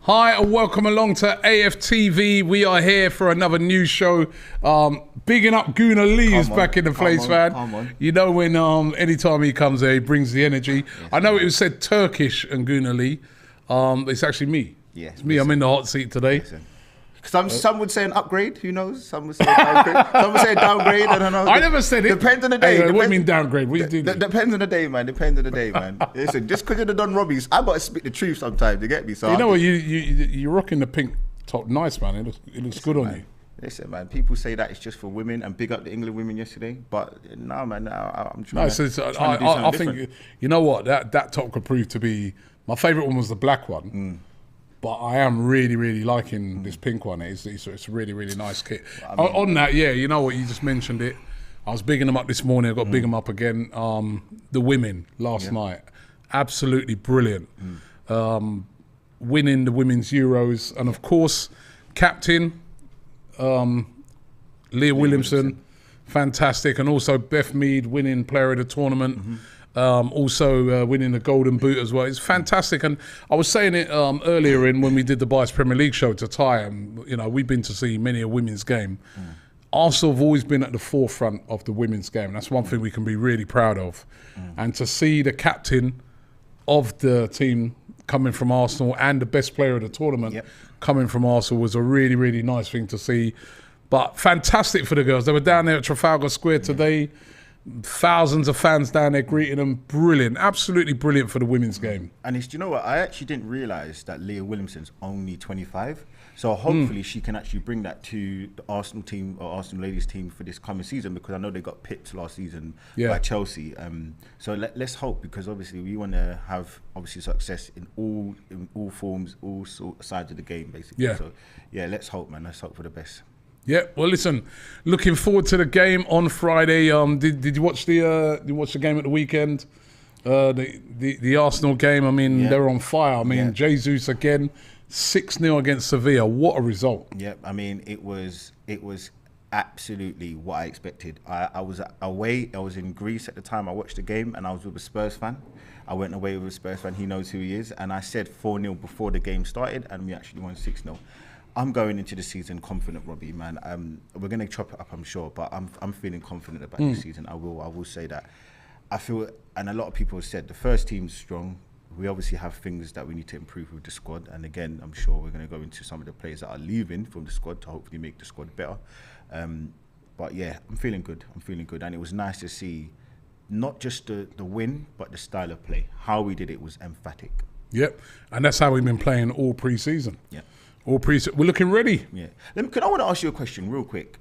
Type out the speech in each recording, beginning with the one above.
Hi and welcome along to AFTV. We are here for another news show. Bigging up Gooner Lee is back in the place, man. You know when anytime he comes here, he brings the energy. Yes, I know it was said Turkish and Gooner Lee. It's actually me. Yeah, it's me. I'm in the hot seat today. Some would say an upgrade, who knows? Some would say downgrade. Some would say downgrade, I don't know. I never said it. Depends on the day. What do you mean downgrade? What do you do? Depends on the day, man. Depends on the day, man. Listen, just because you're the Don Robbies, I got to speak the truth sometimes, you get me? So you know what, you're rocking the pink top. Nice, man. It looks good on you. Listen, man, people say that it's just for women and big up the England women yesterday, but no, man, I'm trying to do something I different. think, you know what, that top could prove to be, my favourite one was the black one. But I am really, really liking this pink one. It's a really, really nice kit. I mean, on that, yeah, you know what, you just mentioned it. I was bigging them up this morning. I got to big them up again. The women last night, absolutely brilliant. Winning the women's Euros. And of course, captain, Leah Williamson, fantastic. And also Beth Mead winning player of the tournament. Also winning the Golden Boot as well. It's fantastic. And I was saying it earlier when we did the Bias Premier League show to Ty, and you know, we've been to see many a women's game. Arsenal have always been at the forefront of the women's game. That's one thing we can be really proud of. And to see the captain of the team coming from Arsenal and the best player of the tournament coming from Arsenal was a really, really nice thing to see. But fantastic for the girls. They were down there at Trafalgar Square today. Thousands of fans down there greeting them. Brilliant, absolutely brilliant for the women's game. And do you know what? I actually didn't realise that Leah Williamson's only 25. So hopefully she can actually bring that to the Arsenal team or Arsenal ladies team for this coming season, because I know they got pipped last season by Chelsea. So let's hope, because obviously we want to have obviously success in all forms, all sides of the game, basically. So yeah, let's hope, man. Let's hope for the best. Yeah, well, listen, looking forward to the game on Friday. Did you watch the game at the weekend? The Arsenal game. I mean, they're on fire. I mean, Jesus again, 6-0 against Sevilla. What a result! Yeah, I mean, it was absolutely what I expected. I was away. I was in Greece at the time. I watched the game, and I was with a Spurs fan. I went away with a Spurs fan. He knows who he is, and I said 4-0 before the game started, and we actually won 6-0. I'm going into the season confident, Robbie, man. We're going to chop it up, I'm sure, but I'm feeling confident about this season. I will say that. I feel, and a lot of people have said, the first team's strong. We obviously have things that we need to improve with the squad. And again, I'm sure we're going to go into some of the players that are leaving from the squad to hopefully make the squad better. But yeah, I'm feeling good. And it was nice to see not just the win, but the style of play. How we did it was emphatic. Yep, and that's how we've been playing all pre-season. Yeah. We're looking ready. Yeah. I want to ask you a question real quick.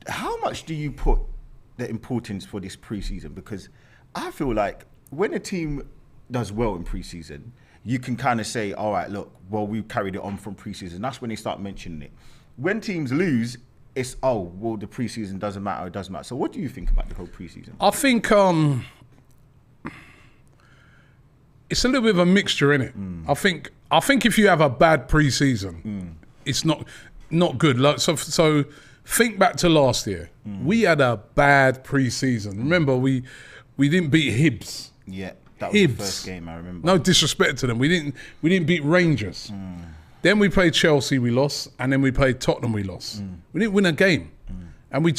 How much do you put the importance for this pre-season? Because I feel like when a team does well in pre-season, you can kind of say, all right, look, well, we carried it on from pre-season. That's when they start mentioning it. When teams lose, it's, oh, well, the pre-season doesn't matter, it doesn't matter. So what do you think about the whole pre-season? I think it's a little bit of a mixture, innit? I think if you have a bad pre-season, it's not good. Like so think back to last year. We had a bad pre-season. Remember, we didn't beat Hibs. Yeah, that was the first game I remember. No disrespect to them. We didn't beat Rangers. Then we played Chelsea, we lost, and then we played Tottenham, we lost. We didn't win a game, and we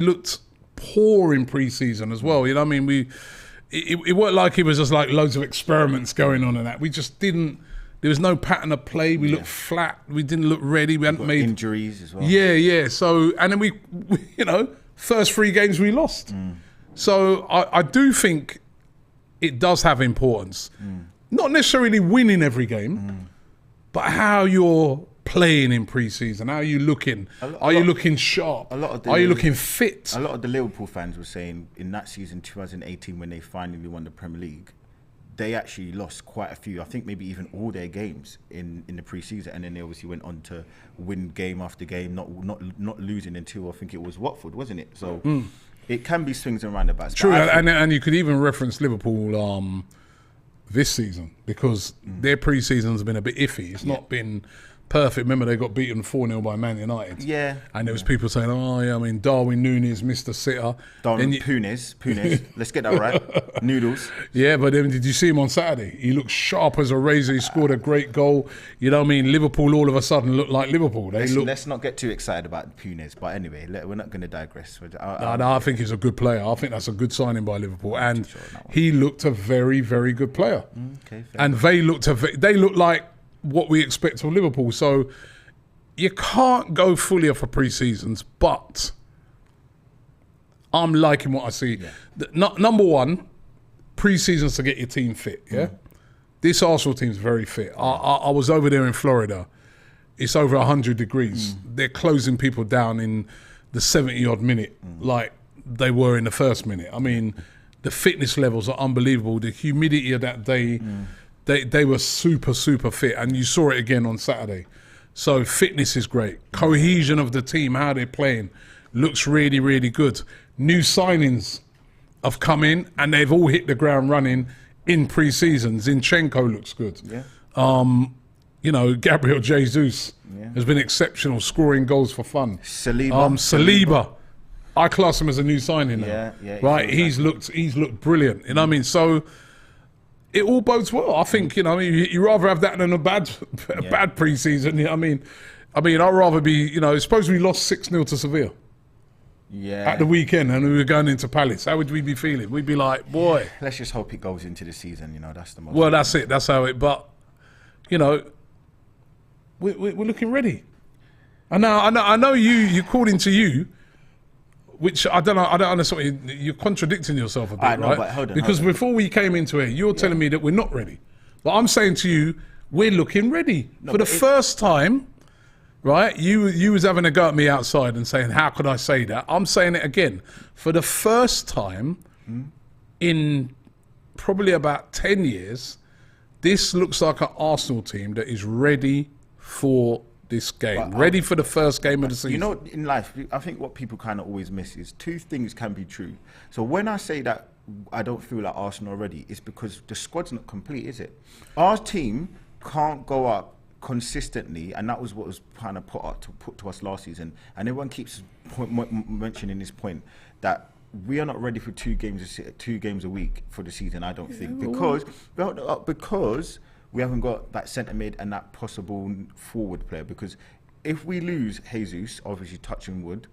looked poor in pre-season as well. You know what I mean? It weren't like it was just like loads of experiments going on and that. We just didn't. There was no pattern of play. We looked flat. We didn't look ready. We hadn't made injuries as well. Yeah. So and then we first 3 games we lost. So I do think it does have importance. Not necessarily winning every game, but how you're playing in pre-season. How are you looking? Are you looking sharp? Are you looking fit? A lot of the Liverpool fans were saying in that season 2018 when they finally won the Premier League, they actually lost quite a few, I think maybe even all their games in the pre-season, and then they obviously went on to win game after game, not losing until I think it was Watford, wasn't it? So it can be swings and roundabouts. True, and you could even reference Liverpool this season, because their pre-season's been a bit iffy. It's not been perfect. Remember, they got beaten 4-0 by Man United. Yeah. And there was people saying, oh, yeah, I mean, Darwin Núñez missed the sitter. Punes. Let's get that right. Noodles. Yeah, but then did you see him on Saturday? He looked sharp as a razor. He scored a great goal. You know what I mean? Liverpool all of a sudden looked like Liverpool. Let's not get too excited about Punes. But anyway, we're not going to digress. I think he's a good player. I think that's a good signing by Liverpool. And he looked a very, very good player. Okay, and they looked like what we expect of Liverpool. So you can't go fully off of pre-seasons, but I'm liking what I see. Yeah. Number one, pre-seasons to get your team fit, yeah? This Arsenal team's very fit. I was over there in Florida. It's over 100 degrees. They're closing people down in the 70-odd minute like they were in the first minute. I mean, the fitness levels are unbelievable. The humidity of that day, they were super, super fit. And you saw it again on Saturday. So fitness is great. Cohesion of the team, how they're playing, looks really, really good. New signings have come in and they've all hit the ground running in pre-season. Zinchenko looks good. Yeah. You know, Gabriel Jesus has been exceptional, scoring goals for fun. Saliba. I class him as a new signing now. Right? He's looked brilliant. You know what I mean? So it all bodes well. I think, you know, you rather have that than a bad pre-season. You know what I mean, I'd rather be, you know, suppose we lost 6-0 to Sevilla. Yeah. At the weekend, and we were going into Palace. How would we be feeling? We'd be like, boy. Let's just hope it goes into the season. You know, that's the most. Well, that's it. That's how it. But you know, we're looking ready. I know you called into you, which I don't understand. You're contradicting yourself a bit, right? But hold on, because before we came into it, you're telling me that we're not ready. But I'm saying to you, we're looking ready for the first time. Right, you was having a go at me outside and saying, how could I say that? I'm saying it again. For the first time in probably about 10 years, this looks like an Arsenal team that is ready for this game, ready for the first game of the season. You know, in life, I think what people kind of always miss is two things can be true. So when I say that I don't feel like Arsenal are ready, it's because the squad's not complete, is it? Our team can't go up consistently, and that was what was kind of put to us last season. And everyone keeps mentioning this point that we are not ready for 2 games a week for the season. I don't think because we haven't got that centre mid and that possible forward player. Because if we lose Jesus, obviously touching wood,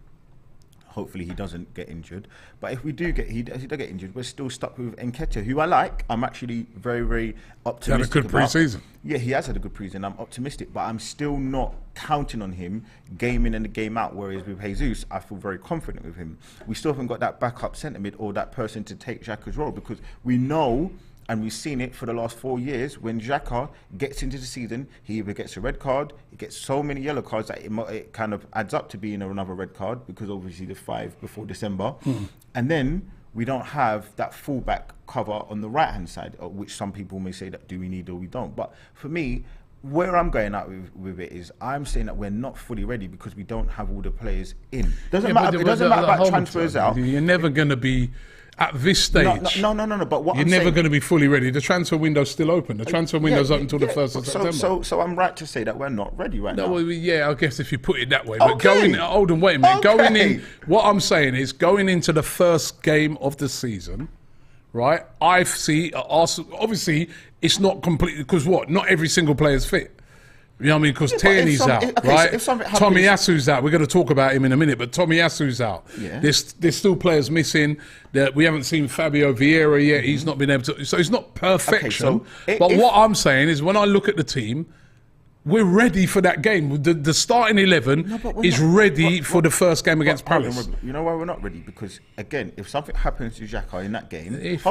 hopefully he doesn't get injured. But if we do get injured, we're still stuck with Nketiah, who I like. I'm actually very, very optimistic. He had a good pre-season. Yeah, he has had a good pre-season. I'm optimistic, but I'm still not counting on him game in and the game out. Whereas with Jesus, I feel very confident with him. We still haven't got that backup centre mid or that person to take Xhaka's role, because we know, and we've seen it for the last 4 years, when Xhaka gets into the season, he either gets a red card, he gets so many yellow cards that it kind of adds up to being another red card, because obviously the 5 before December. And then we don't have that fullback cover on the right-hand side, which some people may say that do we need or we don't. But for me, where I'm going out with it is I'm saying that we're not fully ready because we don't have all the players in. It doesn't matter about transfers out. You're never going to be... At this stage, no. But what you're never going to be fully ready. The transfer window's still open. The transfer window's open until the 1st of September. So I'm right to say that we're not ready now. Well, I guess if you put it that way. But hold on, wait a minute. Going in, what I'm saying is going into the first game of the season, right? I see Arsenal. Obviously, it's not complete because not every single player is fit. You know what I mean? Because Tierney's out, right? Tomiyasu's out. We're going to talk about him in a minute, but Tomiyasu's out. Yeah. There's still players missing. We haven't seen Fabio Vieira yet. He's not been able to. So it's not perfection. But what I'm saying is when I look at the team, we're ready for that game. The starting 11 is ready for the first game against Palace. You know why we're not ready? Because, again, if something happens to Xhaka in that game... If.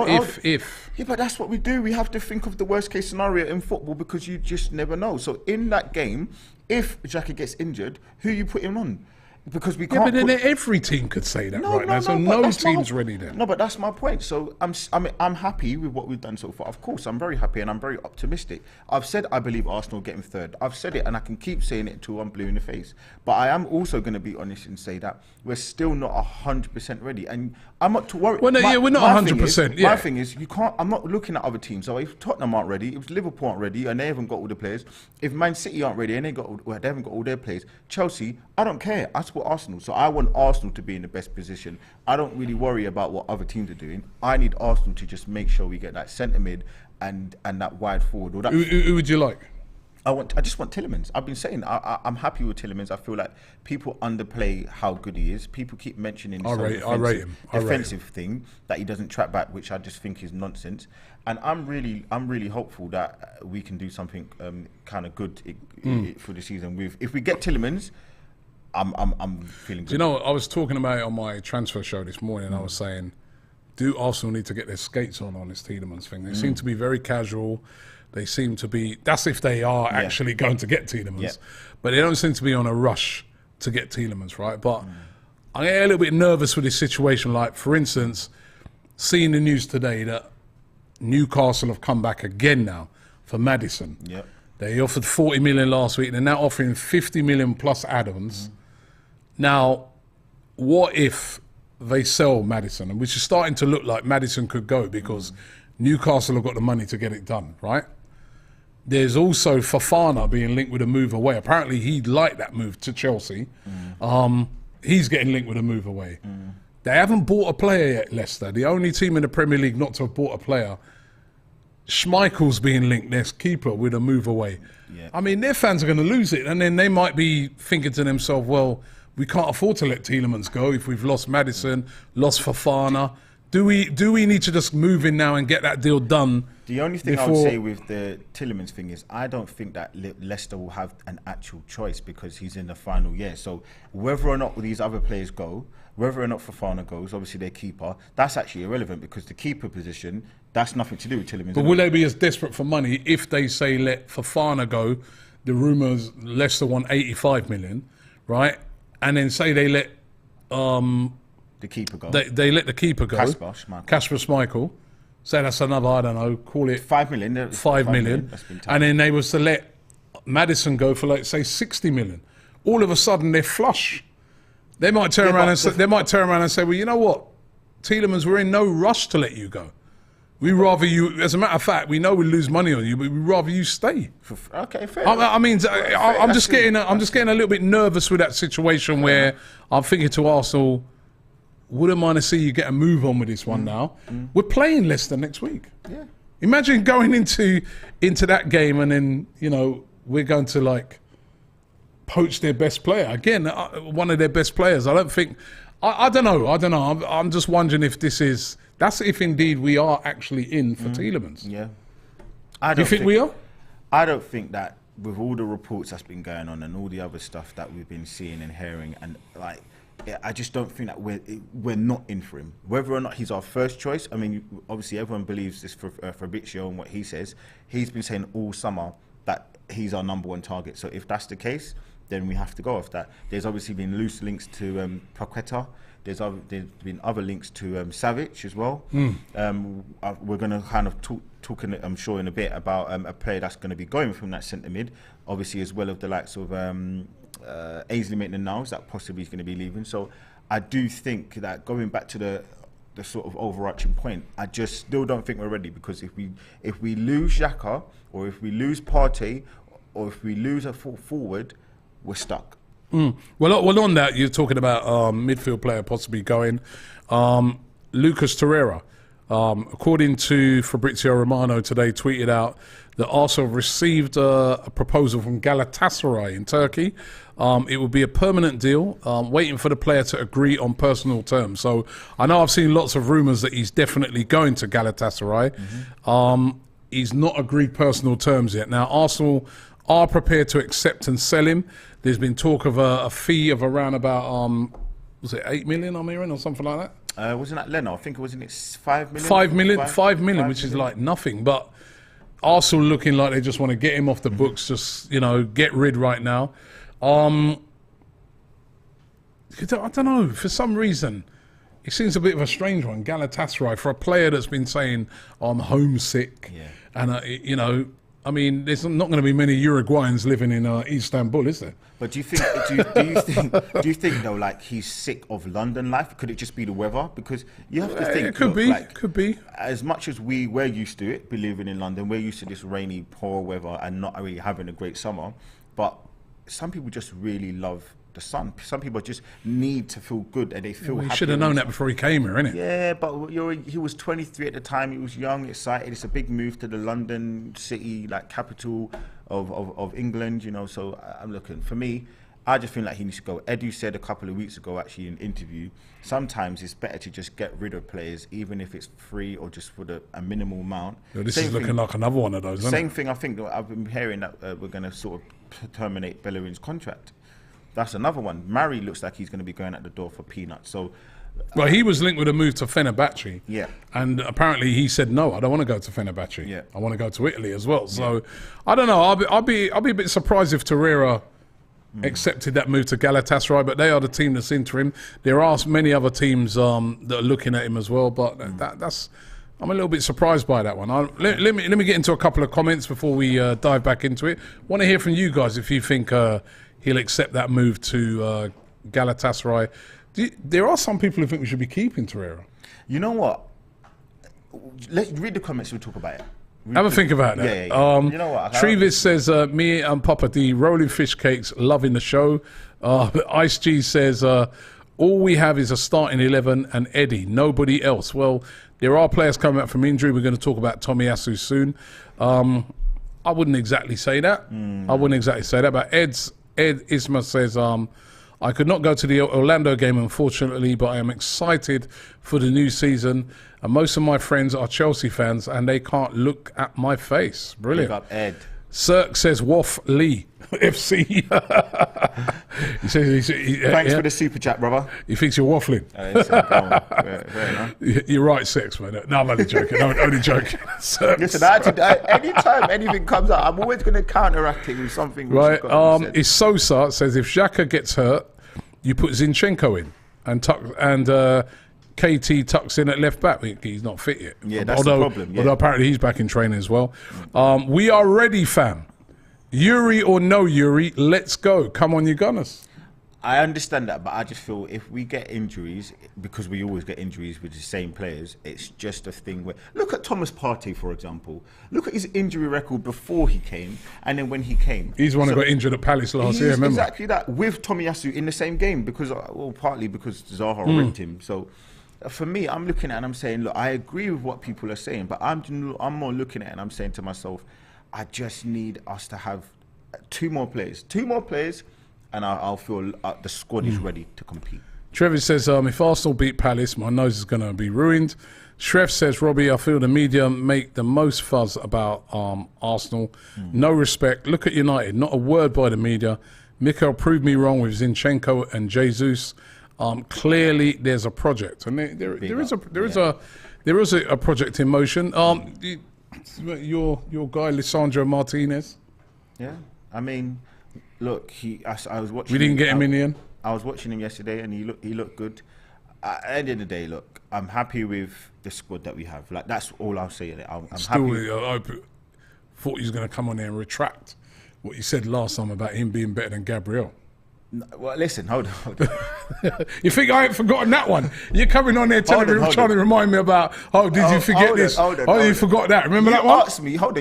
Yeah, but that's what we do. We have to think of the worst-case scenario in football because you just never know. So in that game, if Xhaka gets injured, who are you putting on? because we Yeah, can't. but then every team could say that now. So but no that's my team's whole- ready then. No, but that's my point. So I'm happy with what we've done so far. Of course, I'm very happy and I'm very optimistic. I've said I believe Arsenal getting third. I've said it and I can keep saying it until I'm blue in the face. But I am also going to be honest and say that we're still not 100% ready. And I'm not too worried. Well, no, we're not 100%. My thing is, you can't. I'm not looking at other teams. So if Tottenham aren't ready, if Liverpool aren't ready, and they haven't got all the players, if Man City aren't ready and they haven't got all their players, Chelsea, I don't care. I support Arsenal, so I want Arsenal to be in the best position. I don't really worry about what other teams are doing. I need Arsenal to just make sure we get that centre mid and that wide forward. Or that Who would you like? I just want Tielemans. I've been saying I'm happy with Tielemans. I feel like people underplay how good he is. People keep mentioning this defensive thing that he doesn't track back, which I just think is nonsense. And I'm really hopeful that we can do something kind of good for the season. If we get Tielemans, I'm feeling good. Do you know, I was talking about it on my transfer show this morning. I was saying, do Arsenal need to get their skates on this Tielemans thing? They seem to be very casual. They seem to be, that's if they are actually going to get Tielemans. Yeah. But they don't seem to be on a rush to get Tielemans, right? But I get a little bit nervous with this situation. Like, for instance, seeing the news today that Newcastle have come back again now for Maddison. Yep. They offered 40 million last week. They're now offering 50 million plus add-ons. Now, what if they sell Maddison? And which is starting to look like Maddison could go because Newcastle have got the money to get it done, right? There's also Fofana being linked with a move away. Apparently, he'd like that move to Chelsea. He's getting linked with a move away. They haven't bought a player yet, Leicester. The only team in the Premier League not to have bought a player. Schmeichel's being linked, their keeper, with a move away. Yeah. I mean, their fans are going to lose it. And then they might be thinking to themselves, well, we can't afford to let Tielemans go if we've lost Maddison, lost Fofana. Do we need to just move in now and get that deal done? The only thing I would say with the Tielemans thing is I don't think that Leicester will have an actual choice because he's in the final year. So whether or not these other players go, whether or not Fofana goes, obviously their keeper, that's actually irrelevant because the keeper position, that's nothing to do with Tielemans. But will they be as desperate for money if they say let Fofana go? The rumours Leicester want 85 million, right? And then say they let the keeper go. They let the keeper go. Kasper Schmeichel. Say that's another, I don't know, call it 5 million. 5 million. And then they was to let Maddison go for, like, say, 60 million. All of a sudden, they're flush. They might turn around and say, well, you know what? Tielemans, we're in no rush to let you go. We rather you, as a matter of fact, we know we lose money on you, but we'd rather you stay. Okay, fair. I'm just getting a little bit nervous with that situation where I'm thinking to Arsenal, wouldn't mind to see you get a move on with this one now. We're playing Leicester next week. Yeah. Imagine going into that game and then, you know, we're going to, like, poach their best player. Again, one of their best players. I don't think... I don't know. I'm just wondering if that's if indeed we are actually in for Tielemans. Yeah. Do you think we are? I don't think that with all the reports that's been going on and all the other stuff that we've been seeing and hearing and, like... I just don't think that we're not in for him. Whether or not he's our first choice, I mean, obviously everyone believes this for Fabrizio and what he says. He's been saying all summer that he's our number one target. So if that's the case, then we have to go off that. There's obviously been loose links to Paqueta. There's been other links to Savic as well. We're going to kind of talk, I'm sure, in a bit about a player that's going to be going from that centre mid, obviously as well as the likes of Ainsley Maitland-Niles that possibly is going to be leaving. So I do think that going back to the sort of overarching point, I just still don't think we're ready because if we lose Xhaka or if we lose Partey or if we lose a forward, we're stuck. Well, on that, you're talking about midfield player possibly going. Lucas Torreira, according to Fabrizio Romano today, tweeted out that Arsenal received a proposal from Galatasaray in Turkey. It will be a permanent deal, waiting for the player to agree on personal terms. So I know I've seen lots of rumours that he's definitely going to Galatasaray. He's not agreed personal terms yet. Now, Arsenal are prepared to accept and sell him. There's been talk of a fee of around about, was it 8 million I'm hearing or something like that? Wasn't that Leno? I think it was in its 5 million. 5 million, which is like nothing. But Arsenal looking like they just want to get him off the books, just, you know, get rid right now. I don't know, for some reason, it seems a bit of a strange one. Galatasaray, for a player that's been saying, I'm homesick. Yeah. And, you know, I mean, there's not going to be many Uruguayans living in Istanbul, is there? But do you think though, like he's sick of London life? Could it just be the weather? Because you have to think. It could be. Like, could be. As much as we're used to it, living in London, we're used to this rainy, poor weather and not really having a great summer. But some people just really love the sun. Some people just need to feel good and they feel happy. He should have known that before he came here, innit? Yeah, but he was 23 at the time. He was young, excited. It's a big move to the London city, like capital of England, you know. So I'm looking. For me, I just feel like he needs to go. Edu said a couple of weeks ago, actually, in an interview, sometimes it's better to just get rid of players, even if it's free or just for a minimal amount. Yeah, this is looking like another one of those, isn't it? Same thing, I think, I've been hearing that we're going to sort of terminate Bellerin's contract. That's another one. Mari looks like he's going to be going out the door for peanuts. So, well, he was linked with a move to Fenerbahce. Yeah. And apparently he said, no, I don't want to go to Fenerbahce. Yeah. I want to go to Italy as well. So, I don't know. I'll be a bit surprised if Torreira accepted that move to Galatasaray, but they are the team that's into him. There are many other teams that are looking at him as well, but that's... I'm a little bit surprised by that one. Let me get into a couple of comments before we dive back into it. Want to hear from you guys if you think he'll accept that move to Galatasaray. There are some people who think we should be keeping Torreira. You know what? Let's read the comments. We'll talk about it. Have a think about that. Yeah. You know what? Trevis says, me and Papa D, rolling fish cakes, loving the show. Ice G says, all we have is a starting 11 and Eddie, nobody else. Well, there are players coming back from injury. We're going to talk about Tomiyasu soon. I wouldn't exactly say that. But Ed Isma says, I could not go to the Orlando game, unfortunately, but I am excited for the new season. And most of my friends are Chelsea fans, and they can't look at my face. Brilliant. Big up, Ed. Cirque says, Waff Lee, FC. He says, Thanks for the super chat, brother. He thinks you're waffling. You're right, Sex, man. No, I'm only joking. I'm only joking. Listen, anytime anything comes out, I'm always going to counteract it with something. Right. It's Sosa says, if Saka gets hurt, you put Zinchenko in and KT tucks in at left back. He's not fit yet. Yeah, that's the problem. Yeah. Although apparently he's back in training as well. We are ready, fam. Yuri or no Yuri, let's go. Come on, you Gunners. I understand that, but I just feel if we get injuries, because we always get injuries with the same players, it's just a thing where... Look at Thomas Partey, for example. Look at his injury record before he came, and then when he came. He's the one who got injured at Palace last year, remember? Exactly that, with Tomiyasu in the same game, because, well, partly because Zaha ripped him. So, for me, I'm looking at it and I'm saying, look, I agree with what people are saying, but I'm more looking at it and I'm saying to myself, I just need us to have two more players, and I'll feel the squad is ready to compete. Trevor says, if Arsenal beat Palace, my nose is going to be ruined. Shreff says, Robbie, I feel the media make the most fuzz about Arsenal. No respect. Look at United. Not a word by the media. Mikel proved me wrong with Zinchenko and Jesus. Clearly, there's a project, and there is a project in motion. Your guy Lisandro Martinez. Yeah, I mean, look, I was watching. We didn't get him in the end. I was watching him yesterday, and he looked good. At the end of the day, look, I'm happy with the squad that we have. Like, that's all I'll say. I'm happy. I thought he was going to come on there and retract what you said last time about him being better than Gabriel. Well, listen, hold on. You think I ain't forgotten that one? You're coming on there trying to remind me about, did you forget this? You forgot that. Remember that one?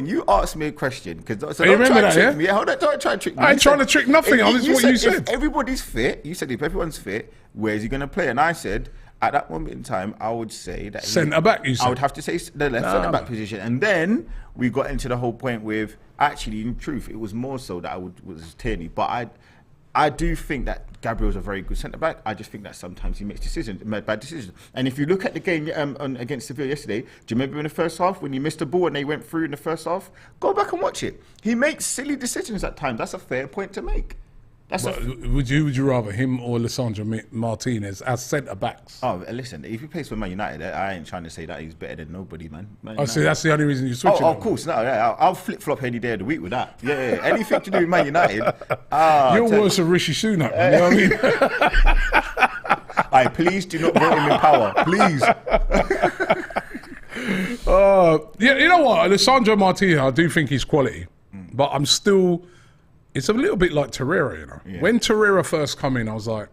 You asked me a question. So you remember that, yeah? Me. Hold on, don't try to trick me. I ain't trying to trick nothing. This is what you said. If everybody's fit, you said if everyone's fit, where's he going to play? And I said, at that moment in time, I would say that... Centre-back, you said? I would have to say the left centre-back position. And then we got into the whole point with, actually, in truth, it was more so that was Tierney. But I do think that Gabriel's a very good centre-back. I just think that sometimes he makes bad decisions. And if you look at the game against Sevilla yesterday, do you remember in the first half when he missed the ball and they went through in the first half? Go back and watch it. He makes silly decisions at times. That's a fair point to make. Would you rather him or Lisandro Martinez as centre backs? Oh, listen, if he plays for Man United, I ain't trying to say that he's better than nobody, man. Oh, so that's the only reason you're switching. Oh, of course, no, yeah, I'll flip flop any day of the week with that. Yeah, anything to do with Man United. You're worse than Rishi Sunak, you know what I mean? Please do not vote him in power, please. Yeah, you know what, Alessandro Martinez, I do think he's quality, but I'm still. It's a little bit like Torreira, you know. Yeah. When Torreira first come in, I was like,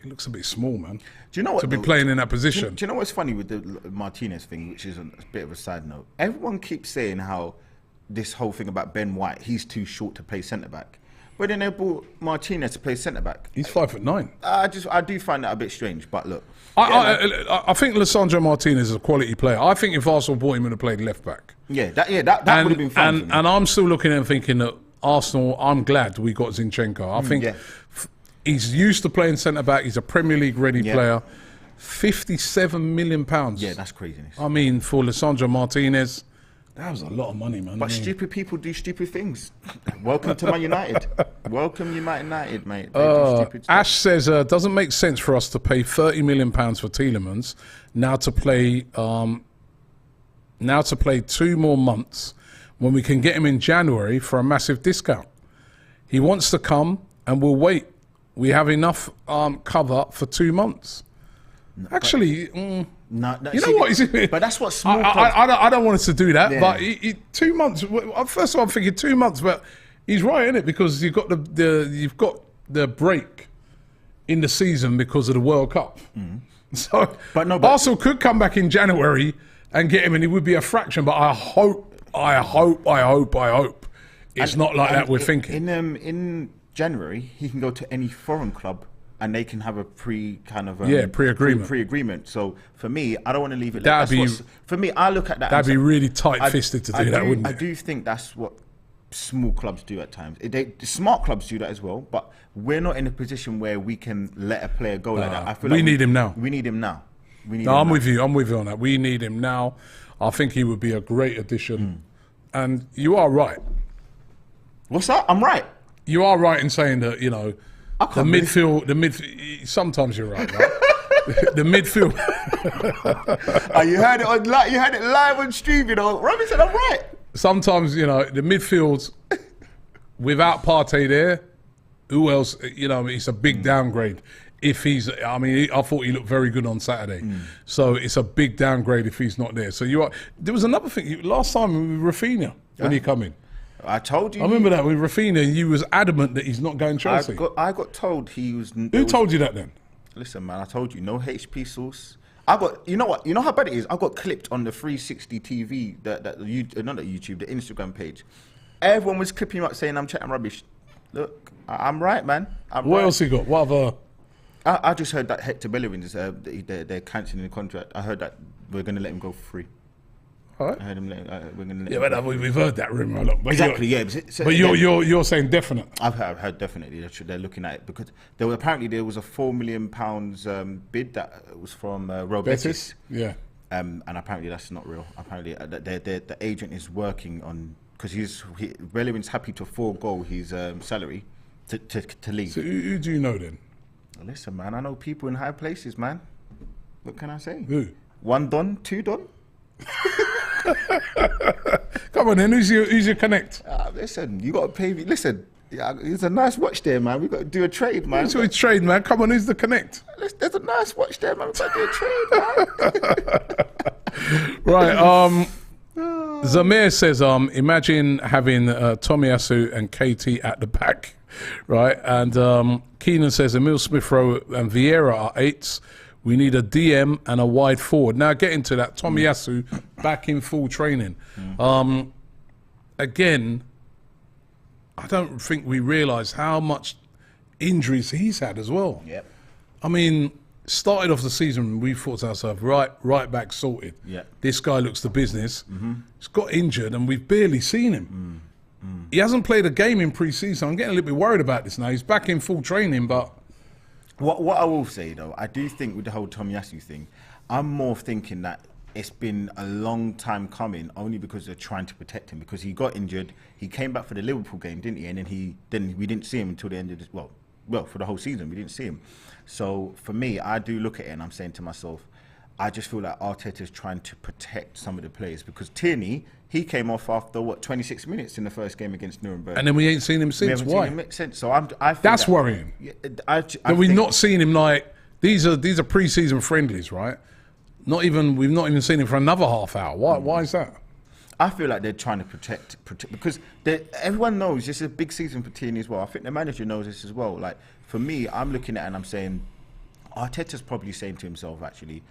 he looks a bit small, man. Do you know what? To be playing in that position. Do you know what's funny with the Martinez thing, which is a bit of a side note? Everyone keeps saying how this whole thing about Ben White, he's too short to play centre back. But then they brought Martinez to play centre back. He's 5'9". I do find that a bit strange, but look. I think Lisandro Martinez is a quality player. I think if Arsenal bought him, would have played left back. Yeah, that would have been fun. And I'm still looking and thinking that Arsenal, I'm glad we got Zinchenko. I think he's used to playing centre back. He's a Premier League ready player. £57 million. Yeah, that's craziness. I mean, for Lisandro Martinez, that was a lot of money, man. But stupid people do stupid things. Welcome to Man United. Welcome United, mate. Ash says, doesn't make sense for us to pay £30 million for Tielemans now to play 2 more months when we can get him in January for a massive discount. He wants to come and we'll wait. We have enough cover for 2 months. Actually, you know what? But that's what small clubs... I don't want us to do that, but 2 months... First of all, I'm thinking 2 months, but he's right, isn't it? Because you've got the break in the season because of the World Cup. So Arsenal could come back in January and get him, and it would be a fraction. But I hope it's not like that. We're thinking in January he can go to any foreign club and they can have a pre-agreement. So for me, I don't want to leave it. For me, I look at that. That'd be really tight-fisted to do that, wouldn't it? I do think that's what small clubs do at times. Smart clubs do that as well, but we're not in a position where we can let a player go like that. I feel we need him now. We need him now. I'm with you on that. We need him now. I think he would be a great addition. And you are right. What's that? I'm right. You are right in saying that, you know, the midfield, sometimes you're right? The midfield. You heard it live on stream, you know. Robbie said I'm right. Sometimes, you know, the midfield, without Partey there, who else, you know, it's a big downgrade. If he's, I mean, I thought he looked very good on Saturday. So it's a big downgrade if he's not there. So there was another thing, last time with Rafinha, when he come in. I told you. I remember that with Rafinha, you was adamant that he's not going Chelsea. I got told he was... Who told you that then? Listen, man, I told you, no HP sauce. You know what? You know how bad it is? I got clipped on the 360 TV, not the YouTube, the Instagram page. Everyone was clipping up saying I'm chatting rubbish. Look, I'm right, man. What else he got? What other... I just heard that Hector Bellerin is they're cancelling the contract. I heard that we're going to let him go for free. All right. I heard him. We're going to let him go. We've heard that rumor a lot. Exactly. But you're saying definite. I've heard definitely. They're looking at it because there was a £4 million bid that was from Robbie. Yeah. And apparently that's not real. Apparently the agent is working on, because Bellerin's happy to forego his salary to leave. So who do you know then? Listen, man, I know people in high places, man. What can I say? Who? 1 Don, 2 Don. Come on then, who's your connect? Listen, you got to pay me. Listen, there's a nice watch there, man. We got to do a trade, man. Who's trade, man? Come on, who's the connect? There's a nice watch there, man. We got to do a trade, man. Right. Zamir says, imagine having Tomiyasu and Nketiah at the back. Right, and Keenan says Emile Smith-Rowe and Vieira are 8s. We need a DM and a wide forward. Now, getting to that, Tomiyasu back in full training. Again, I don't think we realise how much injuries he's had as well. Yep. I mean, started off the season, we thought to ourselves, right back sorted. Yep. This guy looks the business. He's got injured and we've barely seen him. He hasn't played a game in pre-season. I'm getting a little bit worried about this now. He's back in full training, but... What I will say, though, I do think with the whole Tomiyasu thing, I'm more thinking that it's been a long time coming, only because they're trying to protect him, because he got injured. He came back for the Liverpool game, didn't he? And then we didn't see him until the end of well, for the whole season, we didn't see him. So for me, I do look at it and I'm saying to myself, I just feel like Arteta is trying to protect some of the players, because Tierney, he came off after 26 minutes in the first game against Nuremberg, and then we ain't seen him since. Why? Seen him since. So I think that's worrying. That we've not seen him. Like these are pre-season friendlies, right? We've not even seen him for another half hour. Why is that? I feel like they're trying to protect because everyone knows this is a big season for Tierney as well. I think the manager knows this as well. Like for me, I'm looking at it and I'm saying, Arteta's probably saying to himself, actually,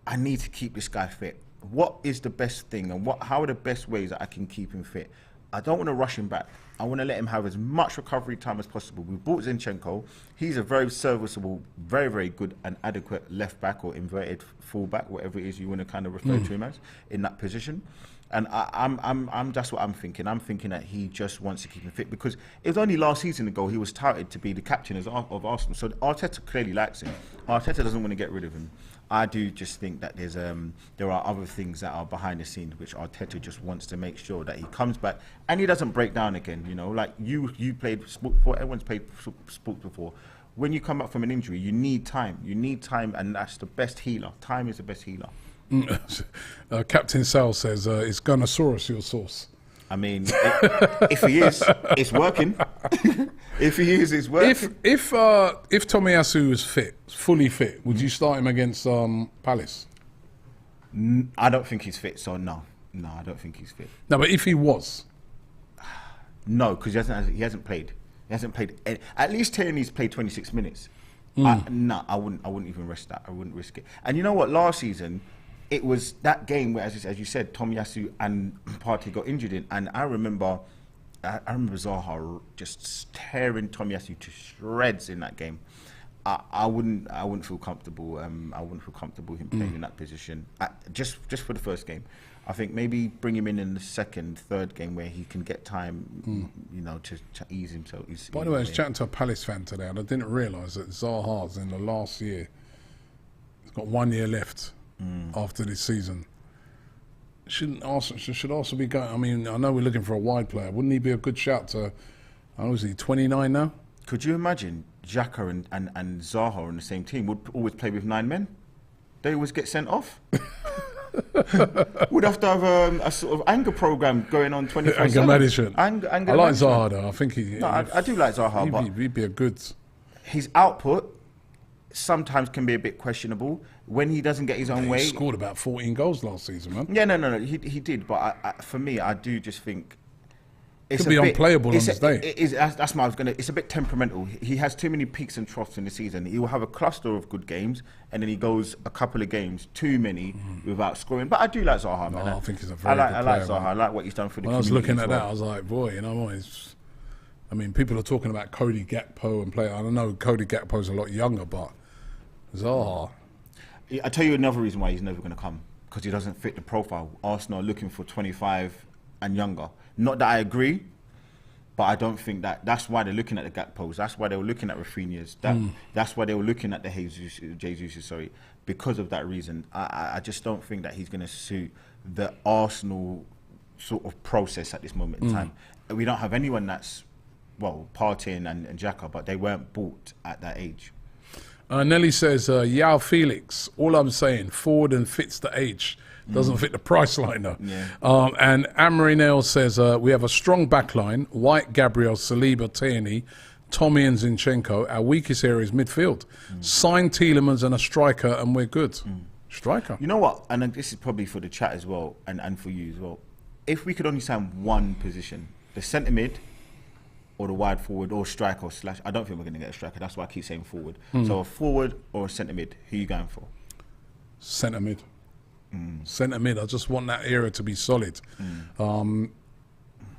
I need to keep this guy fit. What is the best thing, and how are the best ways that I can keep him fit? I don't want to rush him back. I want to let him have as much recovery time as possible. We bought Zinchenko. He's a very serviceable, very, very good and adequate left back or inverted full back, whatever it is you want to kind of refer to him as, in that position. And I'm that's what I'm thinking. I'm thinking that he just wants to keep him fit, because it was only last season ago he was touted to be the captain of Arsenal. So Arteta clearly likes him. Arteta doesn't want to get rid of him. I do just think that there are other things that are behind the scenes which Arteta just wants to make sure that he comes back and he doesn't break down again. You know, like you played sport before, everyone's played sport before. When you come back from an injury, you need time. You need time, and that's the best healer. Time is the best healer. Captain Sal says, is Gunnosaurus your source? I mean, if he is, it's working. If he is, it's working. If Tomiyasu is fully fit, would you start him against Palace? I don't think he's fit, so no, I don't think he's fit. No, but if he was, no, because he hasn't played. He hasn't played. At least Tierney's played 26 minutes. I wouldn't even risk that. I wouldn't risk it. And you know what? Last season, it was that game where, as you said, Tomiyasu and Partey got injured in, and I remember Zaha just tearing Tomiyasu to shreds in that game. I wouldn't feel comfortable. I wouldn't feel comfortable him playing in that position. Just for the first game, I think maybe bring him in the second, third game where he can get time, you know, to ease himself. By the way, I was chatting to a Palace fan today, and I didn't realise that Zaha's in the last year. He's got 1 year left after this season. Should also be going. I mean, I know we're looking for a wide player. Wouldn't he be a good shout to? How is he? 29 now. Could you imagine Xhaka and Zaha on the same team? Would always play with 9 men. They always get sent off. Would have to have a sort of anger program going on 24/7. Anger management. I like Zaha though. I think he. No, I do like Zaha, but he'd be a good. His output sometimes can be a bit questionable when he doesn't get his own way. He scored about 14 goals last season, man. Yeah, no, he did. But for me, I do just think it's could be unplayable on his day. That's what I was gonna. It's a bit temperamental. He has too many peaks and troughs in the season. He will have a cluster of good games, and then he goes a couple of games too many without scoring. But I do like Zaha, man. I think he's a very good player. I like Zaha. I like what he's done for the community. When I was looking at well. that, I was like, boy, you know what? I mean, people are talking about Cody Gakpo and play. I don't know, Cody Gakpo's a lot younger, but Zaha. I tell you another reason why he's never going to come, because he doesn't fit the profile. Arsenal are looking for 25 and younger. Not that I agree, but I don't think that's why they're looking at the Gakpos. That's why they were looking at Rafinha's. That's why they were looking at the Jesus, because of that reason. I just don't think that he's going to suit the Arsenal sort of process at this moment in time. We don't have anyone that's, well, Partey and Xhaka, but they weren't bought at that age. Nelly says, Yao Felix, all I'm saying, forward and fits the age. Doesn't fit the price line though. Yeah. And Amory Nail says, we have a strong backline. White, Gabriel, Saliba, Tierney, Tommy and Zinchenko. Our weakest area is midfield. Sign Tielemans and a striker and we're good. Striker. You know what? And this is probably for the chat as well, and for you as well. If we could only sign one position, the centre mid, or the wide forward, or striker, / I don't think we're going to get a striker. That's why I keep saying forward. So a forward or a centre mid, who are you going for? Centre mid. Centre mid. I just want that area to be solid.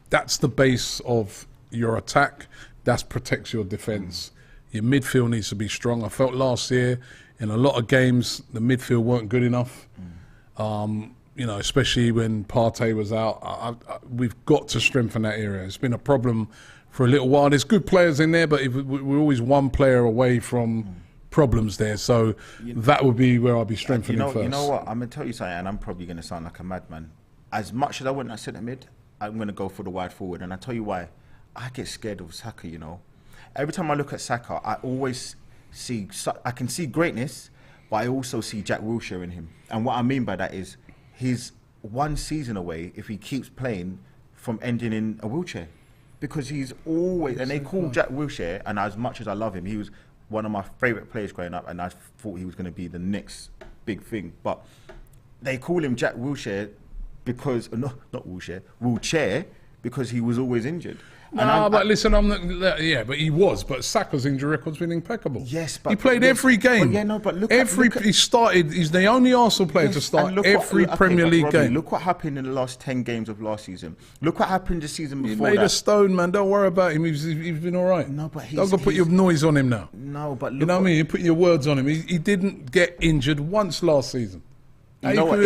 That's the base of your attack. That protects your defence. Your midfield needs to be strong. I felt last year in a lot of games the midfield weren't good enough. You know, especially when Partey was out. We've got to strengthen that area. It's been a problem for a little while. There's good players in there, but we're always one player away from problems there. So that would be where I'll be strengthening first. You know what? I'm going to tell you something, and I'm probably going to sound like a madman. As much as I want that centre mid, I'm going to go for the wide forward, and I'll tell you why. I get scared of Saka, you know. Every time I look at Saka, I always I can see greatness, but I also see Jack Wilshere in him. And what I mean by that is he's one season away, if he keeps playing, from ending in a wheelchair. Because he's always, and they call Jack Wilshere, and as much as I love him, he was one of my favourite players growing up, and I thought he was going to be the next big thing. But they call him Jack Wilshere because, not Wilshere, wheelchair, because he was always injured. No, but listen, I'm not. Yeah, but he was. But Saka's injury record's been impeccable. Yes, but he played every game. But look he started. He's the only Arsenal player to start every Premier League game. Look what happened in the last 10 games of last season. Look what happened the season before. He made a stone, man. Don't worry about him. He's been all right. No, but don't go put your noise on him now. No, but look, you know what I mean. You're putting your words on him. He didn't get injured once last season. You know what?